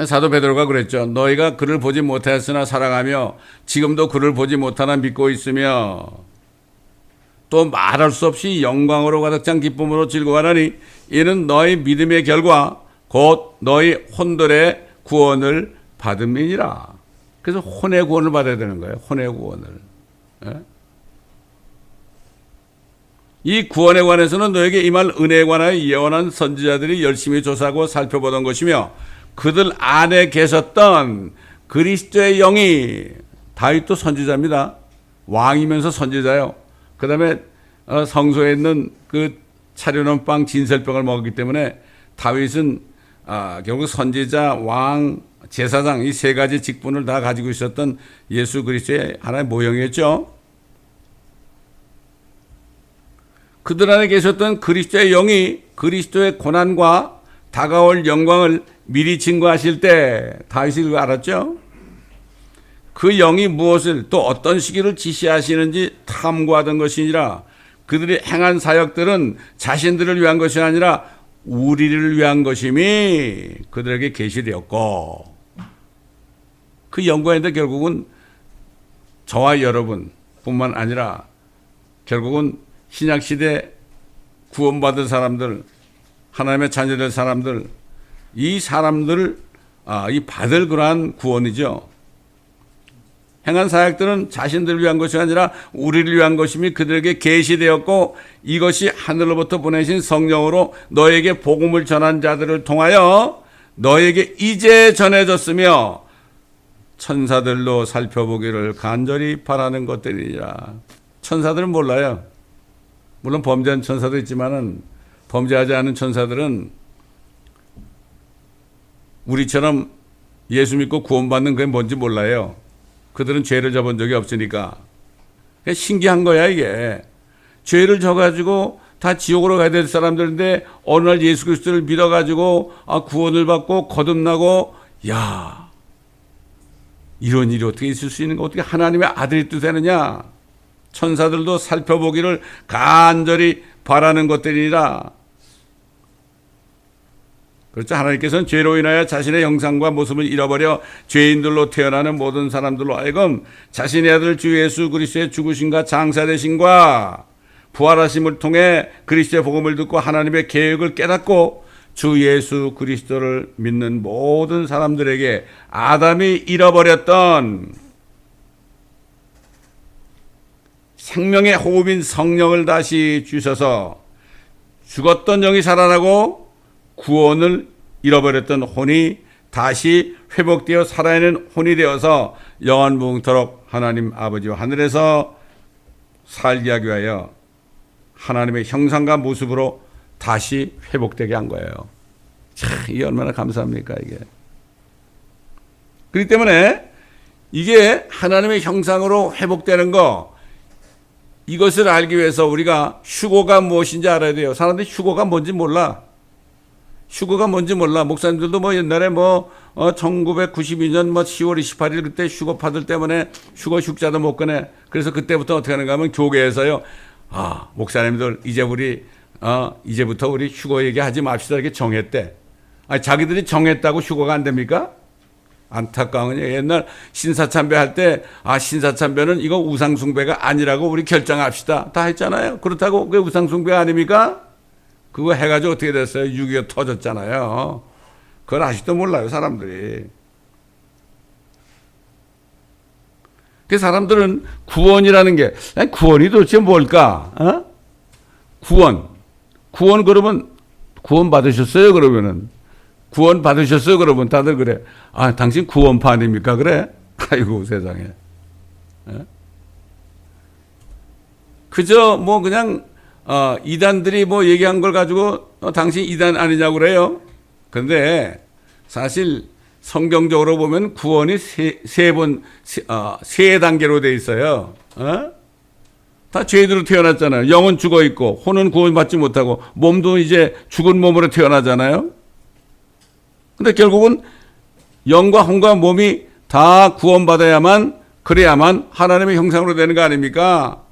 사도 베드로가 그랬죠. 너희가 그를 보지 못하였으나 사랑하며 지금도 그를 보지 못하나 믿고 있으며 또 말할 수 없이 영광으로 가득 찬 기쁨으로 즐거워하나니 이는 너희 믿음의 결과 곧 너희 혼들의 구원을 받음이니라. 그래서 혼의 구원을 받아야 되는 거예요. 혼의 구원을. 예? 이 구원에 관해서는 너에게 임할 은혜에 관하여 예언한 선지자들이 열심히 조사하고 살펴보던 것이며 그들 안에 계셨던 그리스도의 영이 다윗도 선지자입니다. 왕이면서 선지자요. 그 다음에 성소에 있는 그 차려놓은 빵 진설병을 먹었기 때문에 다윗은 결국 선지자, 왕, 제사장 이 세 가지 직분을 다 가지고 있었던 예수 그리스도의 하나의 모형이었죠. 그들 안에 계셨던 그리스도의 영이 그리스도의 고난과 다가올 영광을 미리 증거하실 때 다윗이 그걸 알았죠. 그 영이 무엇을 또 어떤 시기를 지시하시는지 탐구하던 것이니라. 그들이 행한 사역들은 자신들을 위한 것이 아니라 우리를 위한 것임이 그들에게 계시되었고 그 연구했는데 결국은 저와 여러분뿐만 아니라 결국은 신약시대 구원받은 사람들, 하나님의 자녀될 사람들, 이 사람들을 이 받을 그러한 구원이죠. 행한 사역들은 자신들을 위한 것이 아니라 우리를 위한 것임이 그들에게 계시되었고 이것이 하늘로부터 보내신 성령으로 너에게 복음을 전한 자들을 통하여 너에게 이제 전해졌으며 천사들로 살펴보기를 간절히 바라는 것들이라. 천사들은 몰라요. 물론 범죄한 천사도 있지만은 범죄하지 않은 천사들은 우리처럼 예수 믿고 구원받는 게 뭔지 몰라요. 그들은 죄를 져본 적이 없으니까. 신기한 거야 이게. 죄를 져가지고 다 지옥으로 가야 될 사람들인데 어느 날 예수 그리스도를 믿어가지고 구원을 받고 거듭나고 야 이런 일이 어떻게 있을 수 있는가. 어떻게 하나님의 아들이 또 되느냐. 천사들도 살펴보기를 간절히 바라는 것들이라. 그렇죠. 하나님께서는 죄로 인하여 자신의 형상과 모습을 잃어버려 죄인들로 태어나는 모든 사람들로 하여금 자신의 아들 주 예수 그리스도의 죽으심과 장사되심과 부활하심을 통해 그리스도의 복음을 듣고 하나님의 계획을 깨닫고 주 예수 그리스도를 믿는 모든 사람들에게 아담이 잃어버렸던 생명의 호흡인 성령을 다시 주셔서 죽었던 영이 살아나고 구원을 잃어버렸던 혼이 다시 회복되어 살아있는 혼이 되어서 영원무궁토록 하나님 아버지와 하늘에서 살게 하기 위하여 하나님의 형상과 모습으로 다시 회복되게 한 거예요. 참, 이게 얼마나 감사합니까, 이게. 그렇기 때문에 이게 하나님의 형상으로 회복되는 거, 이것을 알기 위해서 우리가 휴거가 무엇인지 알아야 돼요. 사람들이 휴거가 뭔지 몰라. 휴거가 뭔지 몰라. 목사님들도 뭐 옛날에 1992년 10월 28일 그때 휴거파들 때문에 휴자도 못 꺼내. 그래서 그때부터 어떻게 하는가 하면 교계에서요. 목사님들 이제부터 우리 휴거 얘기하지 맙시다 이렇게 정했대. 자기들이 정했다고 휴거가 안 됩니까? 안타까운 게 옛날 신사참배 할 때 신사참배는 이거 우상숭배가 아니라고 우리 결정합시다 다 했잖아요. 그렇다고 그게 우상숭배 아닙니까? 그거 해가지고 어떻게 됐어요? 6.25 터졌잖아요. 그걸 아직도 몰라요 사람들이. 그 사람들은 구원이라는 게 구원이 도대체 뭘까? 구원 그러면 구원 받으셨어요? 그러면은 구원 받으셨어요? 그러면 다들 그래. 당신 구원파 아닙니까? 그래? 아이고 세상에. 그저 그냥 이단들이 얘기한 걸 가지고 당신 이단 아니냐고 그래요. 그런데 사실 성경적으로 보면 구원이 세 단계로 돼 있어요. 다 죄인으로 태어났잖아요. 영은 죽어 있고 혼은 구원받지 못하고 몸도 이제 죽은 몸으로 태어나잖아요. 근데 결국은 영과 혼과 몸이 다 그래야만 하나님의 형상으로 되는 거 아닙니까?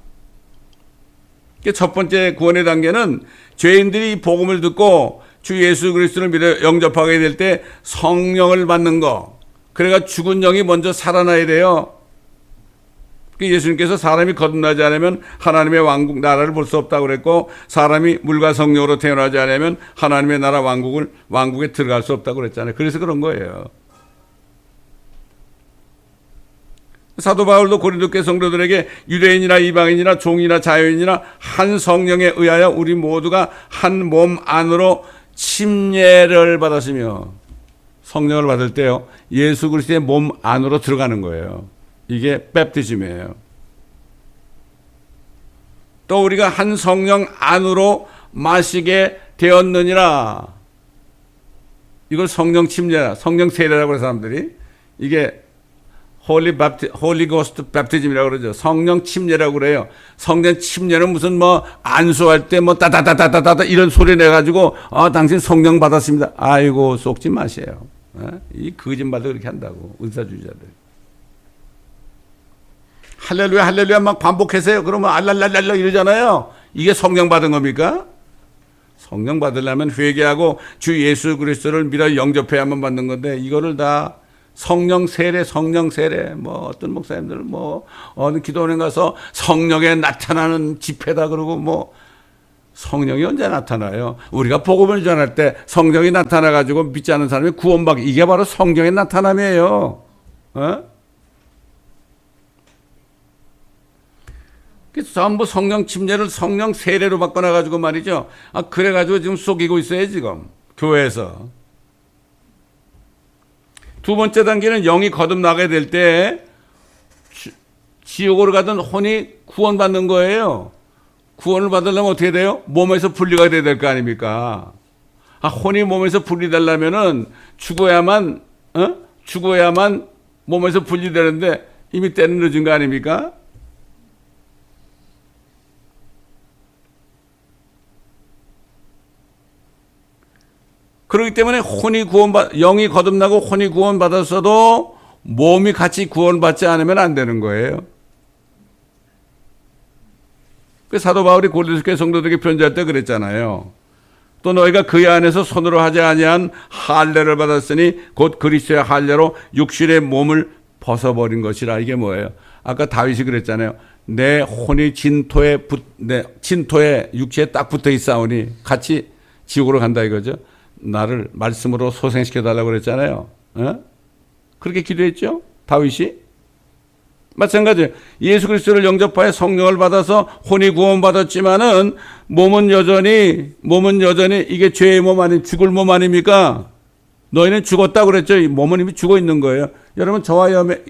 첫 번째 구원의 단계는 죄인들이 복음을 듣고 주 예수 그리스도를 믿어 영접하게 될 때 성령을 받는 거. 그래가 죽은 영이 먼저 살아나야 돼요. 예수님께서 사람이 거듭나지 않으면 하나님의 왕국 나라를 볼 수 없다고 그랬고 사람이 물과 성령으로 태어나지 않으면 하나님의 나라 왕국에 들어갈 수 없다고 그랬잖아요. 그래서 그런 거예요. 사도 바울도 고린도 교회 성도들에게 유대인이나 이방인이나 종이나 자유인이나 한 성령에 의하여 우리 모두가 한 몸 안으로 침례를 받았으며 성령을 받을 때요 예수 그리스도의 몸 안으로 들어가는 거예요. 이게 베프티즘이에요. 또 우리가 한 성령 안으로 마시게 되었느니라. 이걸 성령 침례라, 성령 세례라고 해서 사람들이 이게 홀리 고스트 베프티즘이라고 그러죠. 성령 침례라고 그래요. 성령 침례는 무슨 안수할 때 따다다다다다 이런 소리 내가지고 당신 성령 받았습니다. 아이고 속지 마세요. 이 거짓말도 그렇게 한다고 은사주의자들. 할렐루야 할렐루야 막 반복하세요. 그러면 알랄랄랄라 이러잖아요. 이게 성령 받은 겁니까? 성령 받으려면 회개하고 주 예수 그리스도를 믿어 영접해야만 받는 건데 이거를 다 성령 세례 어떤 목사님들 어느 기도원에 가서 성령에 나타나는 집회다 그러고 성령이 언제 나타나요? 우리가 복음을 전할 때 성령이 나타나 가지고 믿지 않는 사람이 구원받기 이게 바로 성령의 나타남이에요. 그래서 전부 성령 침례를 성령 세례로 바꿔놔가지고 말이죠. 그래가지고 지금 속이고 있어요, 지금. 교회에서. 두 번째 단계는 영이 거듭나게 될 때 지옥으로 가던 혼이 구원받는 거예요. 구원을 받으려면 어떻게 돼요? 몸에서 분리가 돼야 될 거 아닙니까? 혼이 몸에서 분리되려면은 죽어야만 몸에서 분리되는데 이미 때는 늦은 거 아닙니까? 그렇기 때문에 영이 거듭나고 혼이 구원받았어도 몸이 같이 구원받지 않으면 안 되는 거예요. 그 사도 바울이 고린도 교회 성도들에게 편지할 때 그랬잖아요. 또 너희가 그의 안에서 손으로 하지 아니한 할례를 받았으니 곧 그리스도의 할례로 육신의 몸을 벗어버린 것이라. 이게 뭐예요? 아까 다윗이 그랬잖아요. 내 혼이 내 진토에 육체에 딱 붙어 있사오니 같이 지옥으로 간다 이거죠. 나를 말씀으로 소생시켜 달라고 그랬잖아요. 그렇게 기도했죠, 다윗이. 마찬가지예요. 예수 그리스도를 영접하여 성령을 받아서 혼이 구원받았지만은 몸은 여전히 이게 죄의 몸 아니 죽을 몸 아닙니까? 너희는 죽었다고 그랬죠. 이 몸은 이미 죽어 있는 거예요. 여러분 저와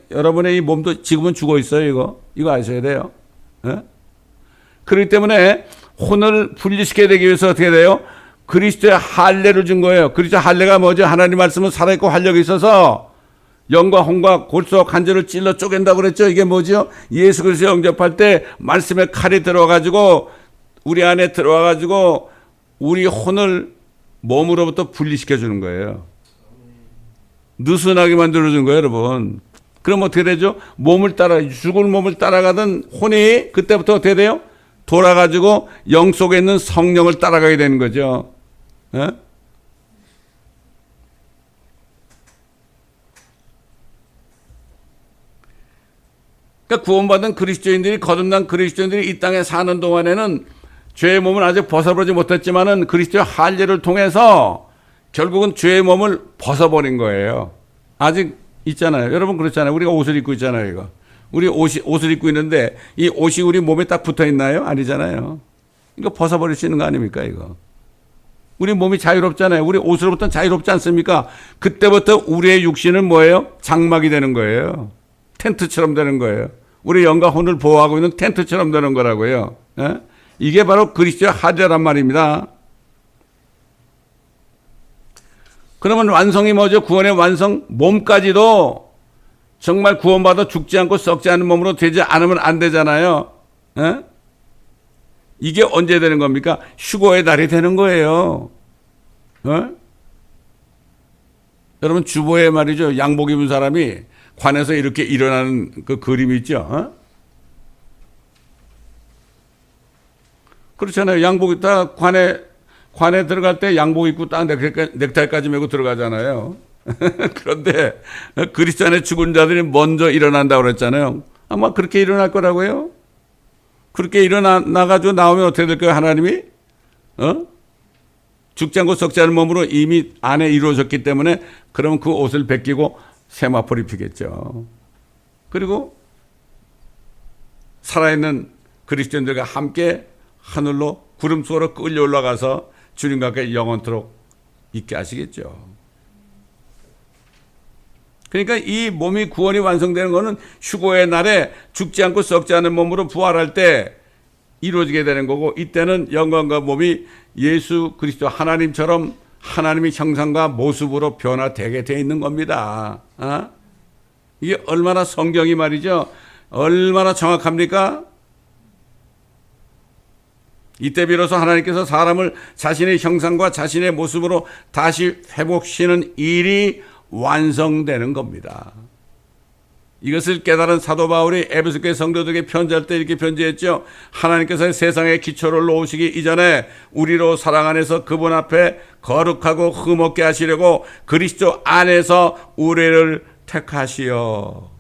여러분의 이 몸도 지금은 죽어 있어요. 이거 아셔야 돼요. 그렇기 때문에 혼을 분리시켜야 되기 위해서 어떻게 돼요? 그리스도의 할례를 준 거예요. 그리스도의 할례가 뭐죠? 하나님 말씀은 살아있고 활력이 있어서 영과 혼과 골수와 관절을 찔러 쪼갠다고 그랬죠. 이게 뭐죠? 예수 그리스도 영접할 때 말씀의 칼이 들어가지고 우리 안에 들어와가지고 우리 혼을 몸으로부터 분리시켜 주는 거예요. 느슨하게 만들어준 거예요, 여러분. 그럼 어떻게 되죠? 죽을 몸을 따라가던 혼이 그때부터 어떻게 돼요? 돌아가지고 영 속에 있는 성령을 따라가게 되는 거죠. 그러니까 구원받은 그리스도인들이, 거듭난 그리스도인들이 이 땅에 사는 동안에는 죄의 몸을 아직 벗어버리지 못했지만은 그리스도의 할례를 통해서 결국은 죄의 몸을 벗어버린 거예요. 아직 있잖아요. 여러분 그렇잖아요. 우리가 옷을 입고 있잖아요, 이거. 우리 옷을 입고 있는데 이 옷이 우리 몸에 딱 붙어 있나요? 아니잖아요. 이거 벗어버릴 수 있는 거 아닙니까, 이거? 우리 몸이 자유롭잖아요. 우리 옷으로부터는 자유롭지 않습니까? 그때부터 우리의 육신은 뭐예요? 장막이 되는 거예요. 텐트처럼 되는 거예요. 우리 영과 혼을 보호하고 있는 텐트처럼 되는 거라고요. 이게 바로 그리스도의 할례란 말입니다. 그러면 완성이 뭐죠? 구원의 완성, 몸까지도 정말 구원받아 죽지 않고 썩지 않은 몸으로 되지 않으면 안 되잖아요. 이게 언제 되는 겁니까? 휴거의 날이 되는 거예요. 여러분 주보에 말이죠. 양복 입은 사람이 관에서 이렇게 일어나는 그 그림이 있죠. 그렇잖아요. 양복 입다 관에 들어갈 때 양복 입고 딱 넥타이까지 메고 들어가잖아요. 그런데 그리스도 안에 죽은 자들이 먼저 일어난다고 그랬잖아요. 아마 그렇게 일어날 거라고요. 그렇게 일어나가지고 나오면 어떻게 될까요? 하나님이 죽지 않고 썩지 않은 몸으로 이미 안에 이루어졌기 때문에 그러면 그 옷을 벗기고 세마포를 입히겠죠. 그리고 살아있는 그리스도인들과 함께 하늘로 구름 속으로 끌려 올라가서 주님과 함께 영원토록 있게 하시겠죠. 그러니까 이 몸이 구원이 완성되는 것은 휴거의 날에 죽지 않고 썩지 않은 몸으로 부활할 때 이루어지게 되는 거고, 이때는 영광과 몸이 예수 그리스도 하나님처럼 하나님의 형상과 모습으로 변화되게 돼 있는 겁니다. 이게 얼마나 성경이 말이죠. 얼마나 정확합니까? 이때 비로소 하나님께서 사람을 자신의 형상과 자신의 모습으로 다시 회복시키는 일이 완성되는 겁니다. 이것을 깨달은 사도 바울이 에베소 교회 성도들에게 편지할 때 이렇게 편지했죠. 하나님께서 세상의 기초를 놓으시기 이전에 우리로 사랑 안에서 그분 앞에 거룩하고 흠없게 하시려고 그리스도 안에서 우리를 택하시어.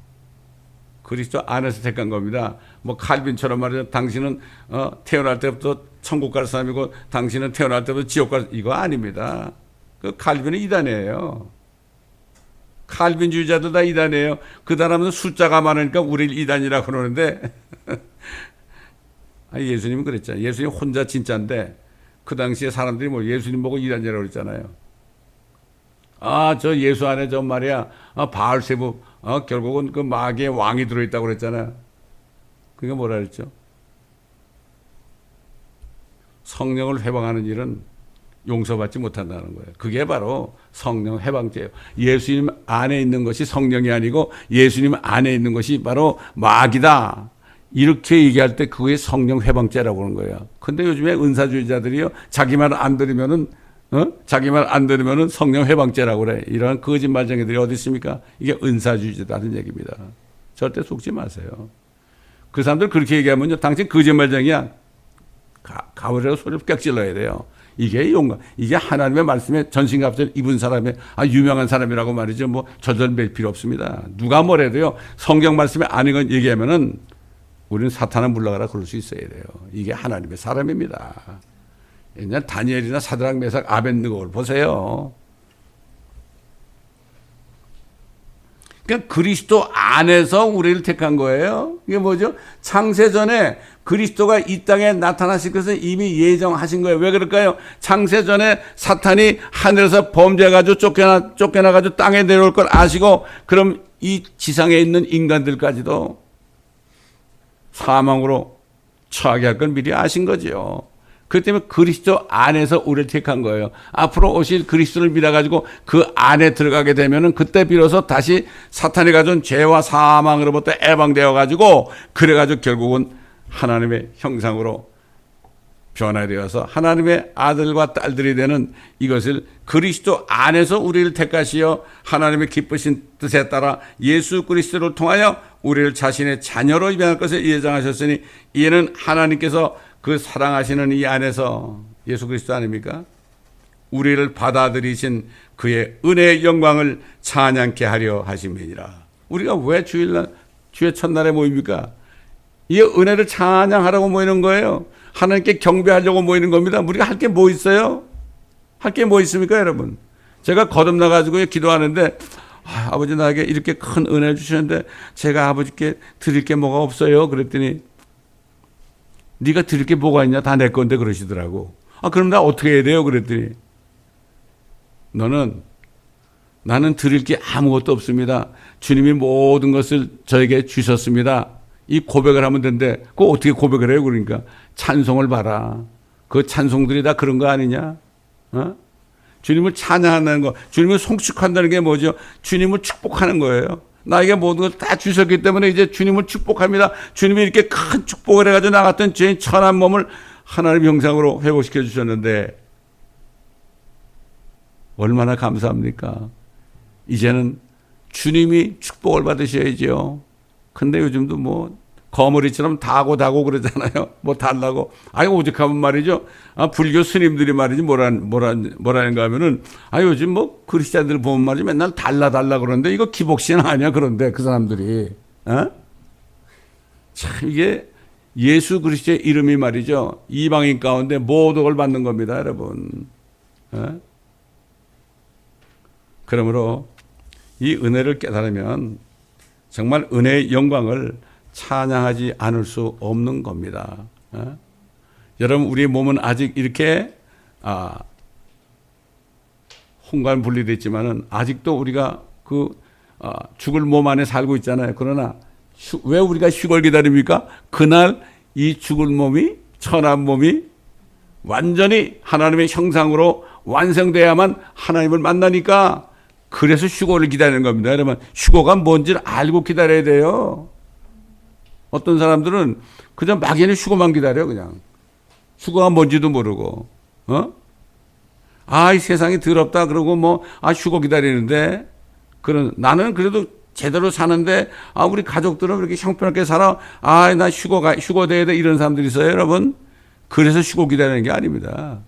그리스도 안에서 택한 겁니다. 뭐 칼빈처럼 말이죠. 당신은 태어날 때부터 천국 갈 사람이고 당신은 태어날 때부터 지옥 갈, 이거 아닙니다. 그 칼빈은 이단이에요. 칼빈주의자도 다 이단이에요. 그 사람은 숫자가 많으니까 우리를 이단이라고 그러는데 예수님은 그랬잖아요. 예수님 혼자 진짜인데 그 당시에 사람들이 뭐 예수님 보고 이단이라고 그랬잖아요. 저 예수 안에 저 말이야 바알세부 결국은 그 마귀의 왕이 들어있다고 그랬잖아요. 그게 뭐라 그랬죠? 성령을 회방하는 일은 용서받지 못한다는 거예요. 그게 바로 성령 해방죄예요. 예수님 안에 있는 것이 성령이 아니고 예수님 안에 있는 것이 바로 마귀다. 이렇게 얘기할 때 그게 성령 해방죄라고 하는 거예요. 근데 요즘에 은사주의자들이요. 자기 말 안 들으면은 성령 해방죄라고 그래. 이런 거짓말쟁이들이 어디 있습니까? 이게 은사주의자라는 얘기입니다. 절대 속지 마세요. 그 사람들 그렇게 얘기하면요. 당신 거짓말쟁이야. 가버리라고 소리를 깍질러야 돼요. 이게 용감. 이게 하나님의 말씀에 전신갑주를 입은 사람의 유명한 사람이라고 말이죠. 뭐 저절뵐 필요 없습니다. 누가 뭐래도요. 성경 말씀에 아닌 건 얘기하면은 우리는 사탄아 물러가라 그럴 수 있어야 돼요. 이게 하나님의 사람입니다. 그냥 다니엘이나 사드락 메삭 아벳느고를 보세요. 그러니까 그리스도 안에서 우리를 택한 거예요. 이게 뭐죠? 창세전에 그리스도가 이 땅에 나타나실 것을 이미 예정하신 거예요. 왜 그럴까요? 창세전에 사탄이 하늘에서 범죄해가지고 쫓겨나가지고 땅에 내려올 걸 아시고, 그럼 이 지상에 있는 인간들까지도 사망으로 처하게 할 걸 미리 아신 거죠. 그렇기 때문에 그리스도 안에서 우리를 택한 거예요. 앞으로 오실 그리스도를 믿어가지고 그 안에 들어가게 되면은 그때 비로소 다시 사탄이 가져온 죄와 사망으로부터 해방되어가지고, 그래가지고 결국은 하나님의 형상으로 변화되어서 하나님의 아들과 딸들이 되는 이것을 그리스도 안에서 우리를 택하시어 하나님의 기쁘신 뜻에 따라 예수 그리스도를 통하여 우리를 자신의 자녀로 입양할 것을 예정하셨으니, 이는 하나님께서 그 사랑하시는 이 안에서, 예수 그리스도 아닙니까? 우리를 받아들이신 그의 은혜의 영광을 찬양케 하려 하심이니라. 우리가 왜 주일날, 주의 첫날에 모입니까? 이 은혜를 찬양하라고 모이는 거예요. 하나님께 경배하려고 모이는 겁니다. 우리가 할 게 뭐 있어요? 할 게 뭐 있습니까, 여러분? 제가 거듭나가지고 기도하는데, 아버지 나에게 이렇게 큰 은혜를 주셨는데 제가 아버지께 드릴 게 뭐가 없어요? 그랬더니 네가 드릴 게 뭐가 있냐? 다 내 건데 그러시더라고. 그럼 나 어떻게 해야 돼요? 그랬더니 나는 드릴 게 아무것도 없습니다. 주님이 모든 것을 저에게 주셨습니다. 이 고백을 하면 된대. 그거 어떻게 고백을 해요? 그러니까 찬송을 봐라. 그 찬송들이 다 그런 거 아니냐? 주님을 찬양한다는 거, 주님을 송축한다는 게 뭐죠? 주님을 축복하는 거예요. 나에게 모든 걸 다 주셨기 때문에 이제 주님을 축복합니다. 주님이 이렇게 큰 축복을 해가지고 나갔던 죄인 천한 몸을 하나님 형상으로 회복시켜 주셨는데 얼마나 감사합니까? 이제는 주님이 축복을 받으셔야죠. 근데 요즘도 뭐 거머리처럼 다고 그러잖아요. 뭐 달라고. 오죽하면 말이죠. 불교 스님들이 말이지 뭐라는가 하면은 요즘 뭐 그리스도인들 보면 말이지 맨날 달라 그러는데 이거 기복신 아니야. 그런데 그 사람들이 참 이게 예수 그리스도의 이름이 말이죠. 이방인 가운데 모독을 받는 겁니다, 여러분. 그러므로 이 은혜를 깨달으면 정말 은혜의 영광을 찬양하지 않을 수 없는 겁니다. 여러분, 우리의 몸은 아직 이렇게 혼관 분리되어 있지만은 아직도 우리가 죽을 몸 안에 살고 있잖아요. 그러나 왜 우리가 휴거를 기다립니까? 그날 이 죽을 몸이, 천한 몸이 완전히 하나님의 형상으로 완성돼야만 하나님을 만나니까, 그래서 휴거를 기다리는 겁니다. 여러분, 휴거가 뭔지를 알고 기다려야 돼요. 어떤 사람들은 그냥 막연히 휴거만 기다려. 그냥 휴거가 뭔지도 모르고 이 세상이 더럽다 그러고 휴거 기다리는데, 나는 그래도 제대로 사는데 우리 가족들은 그렇게 형편없게 살아. 나 휴거 돼야 돼. 이런 사람들이 있어요, 여러분. 그래서 휴거 기다리는 게 아닙니다.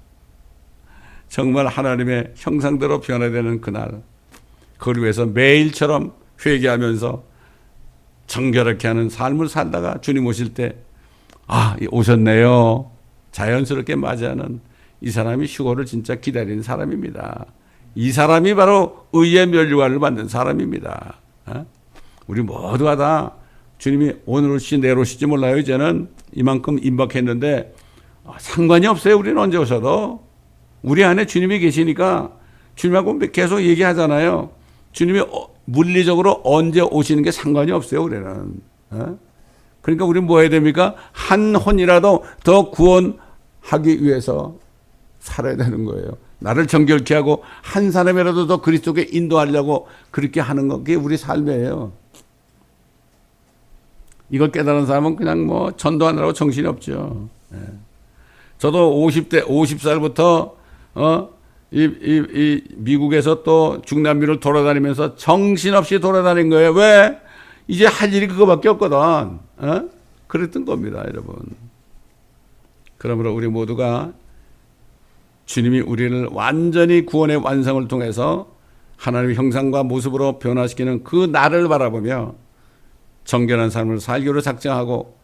정말 하나님의 형상대로 변화되는 그날, 그걸 위해서 매일처럼 회개하면서 정결하게 하는 삶을 살다가 주님 오실 때 오셨네요. 자연스럽게 맞이하는 이 사람이 휴거를 진짜 기다리는 사람입니다. 이 사람이 바로 의의 면류관을 받는 사람입니다. 우리 모두가 다 주님이 오늘 오실지 내일 오실지 몰라요. 이제는 이만큼 임박했는데 상관이 없어요. 우리는 언제 오셔도 우리 안에 주님이 계시니까 주님하고 계속 얘기하잖아요. 주님이 물리적으로 언제 오시는 게 상관이 없어요, 우리는. 그러니까 우리는 뭐 해야 됩니까? 한 혼이라도 더 구원하기 위해서 살아야 되는 거예요. 나를 정결케 하고 한 사람이라도 더 그리스도께 인도하려고 그렇게 하는 거, 그게 우리 삶이에요. 이걸 깨달은 사람은 그냥 전도하느라고 정신이 없죠. 저도 50살부터 이 미국에서 또 중남미를 돌아다니면서 정신없이 돌아다닌 거예요. 왜? 이제 할 일이 그거밖에 없거든. 그랬던 겁니다, 여러분. 그러므로 우리 모두가 주님이 우리를 완전히 구원의 완성을 통해서 하나님의 형상과 모습으로 변화시키는 그 날을 바라보며 정결한 삶을 살기로 작정하고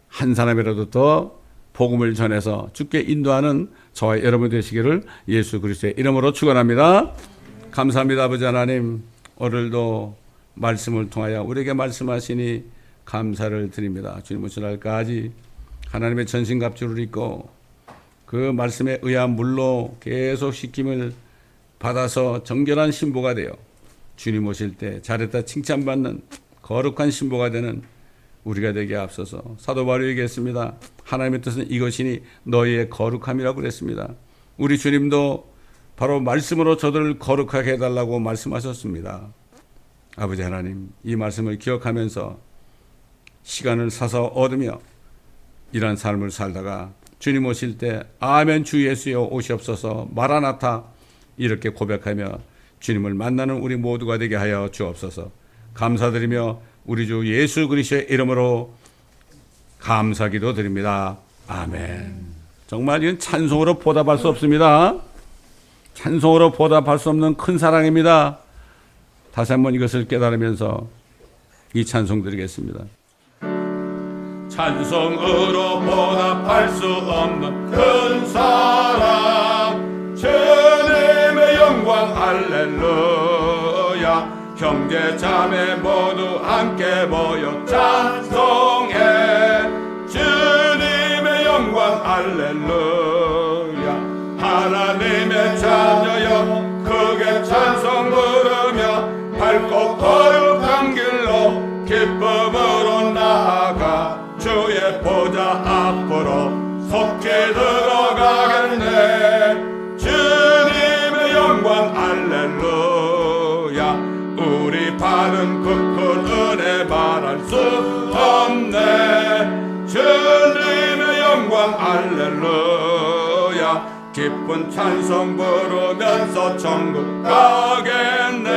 한 사람이라도 더 복음을 전해서 주께 인도하는 저와 여러분 되시기를 예수 그리스도의 이름으로 축원합니다. 감사합니다. 아버지 하나님, 오늘도 말씀을 통하여 우리에게 말씀하시니 감사를 드립니다. 주님 오실 날까지 하나님의 전신갑주를 입고 그 말씀에 의한 물로 계속 씻김을 받아서 정결한 신부가 되어 주님 오실 때 잘했다 칭찬받는 거룩한 신부가 되는 우리가 되게 앞서서 사도 바울이 얘기했습니다. 하나님의 뜻은 이것이니 너희의 거룩함이라고 그랬습니다. 우리 주님도 바로 말씀으로 저들을 거룩하게 해달라고 말씀하셨습니다. 아버지 하나님, 이 말씀을 기억하면서 시간을 사서 얻으며 이런 삶을 살다가 주님 오실 때 아멘 주 예수여 오시옵소서 마라나타 이렇게 고백하며 주님을 만나는 우리 모두가 되게 하여 주옵소서. 감사드리며 우리 주 예수 그리스도의 이름으로 감사기도 드립니다. 아멘. 정말 이건 찬송으로 보답할 수 없습니다. 찬송으로 보답할 수 없는 큰 사랑입니다. 다시 한번 이것을 깨달으면서 이 찬송 드리겠습니다. 찬송으로 보답할 수 없는 큰 사랑, 주님의 영광 할렐루야. 형제 자매 모두 함께 모여 찬송해. 주님의 영광 할렐루야. 하나님의 자녀여 크게 찬송 부르며 밝고 거룩한 길로 기쁨으로 나아가 주의 보좌 앞으로 속히 들어가겠네. 주님의 영광 할렐루야. 우리 받은 그 큰 은혜 말할 수 없네. 주님의 영광 할렐루야. 기쁜 찬송 부르면서 천국 가겠네.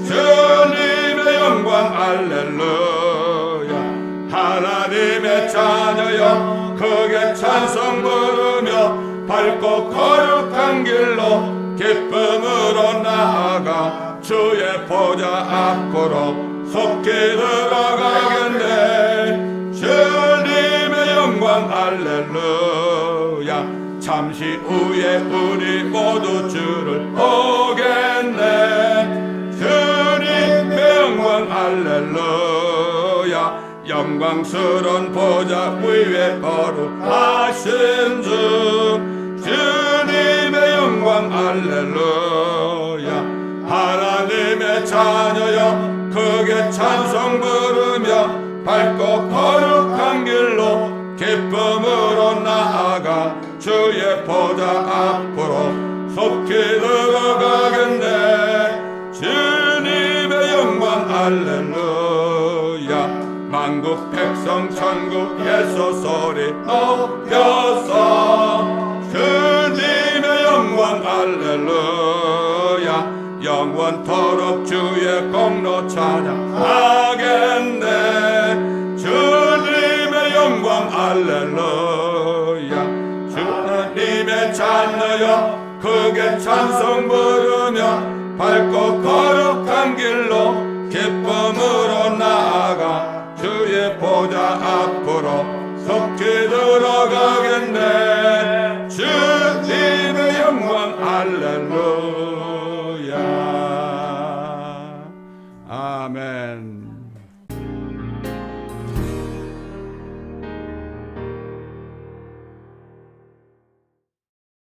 주님의 영광 할렐루야. 하나님의 자녀여 크게 찬송 부르며 밝고 거룩한 길로 기쁨으로 나아가 주의 보좌 앞으로 속히 들어가겠네. 주님의 영광 할렐루야. 잠시 후에 우리 모두 주를 보겠네. 주님의 영광 할렐루야. 영광스러운 보좌 위에 거룩하신 주. 주님의 영광 할렐루야. 하나님의 자녀여 크게 찬송 부르며 밝고 거룩한 길로 기쁨으로 나아가 주의 보좌 앞으로 속히 들어가겠네. 주님의 영광 할렐루야. 만국 백성 천국에서 소리 높여서 주님의 영광 할렐루야. 영원토록 주의 공로 찬양하겠네. 주님의 영광 할렐루야. 주님의 자녀여 크게 찬송 부르며 밝고 거룩한 길로 기쁨으로 나아가 주의 보좌 앞으로 속히 들어가겠네. 주님의 영광 할렐루야. 아멘.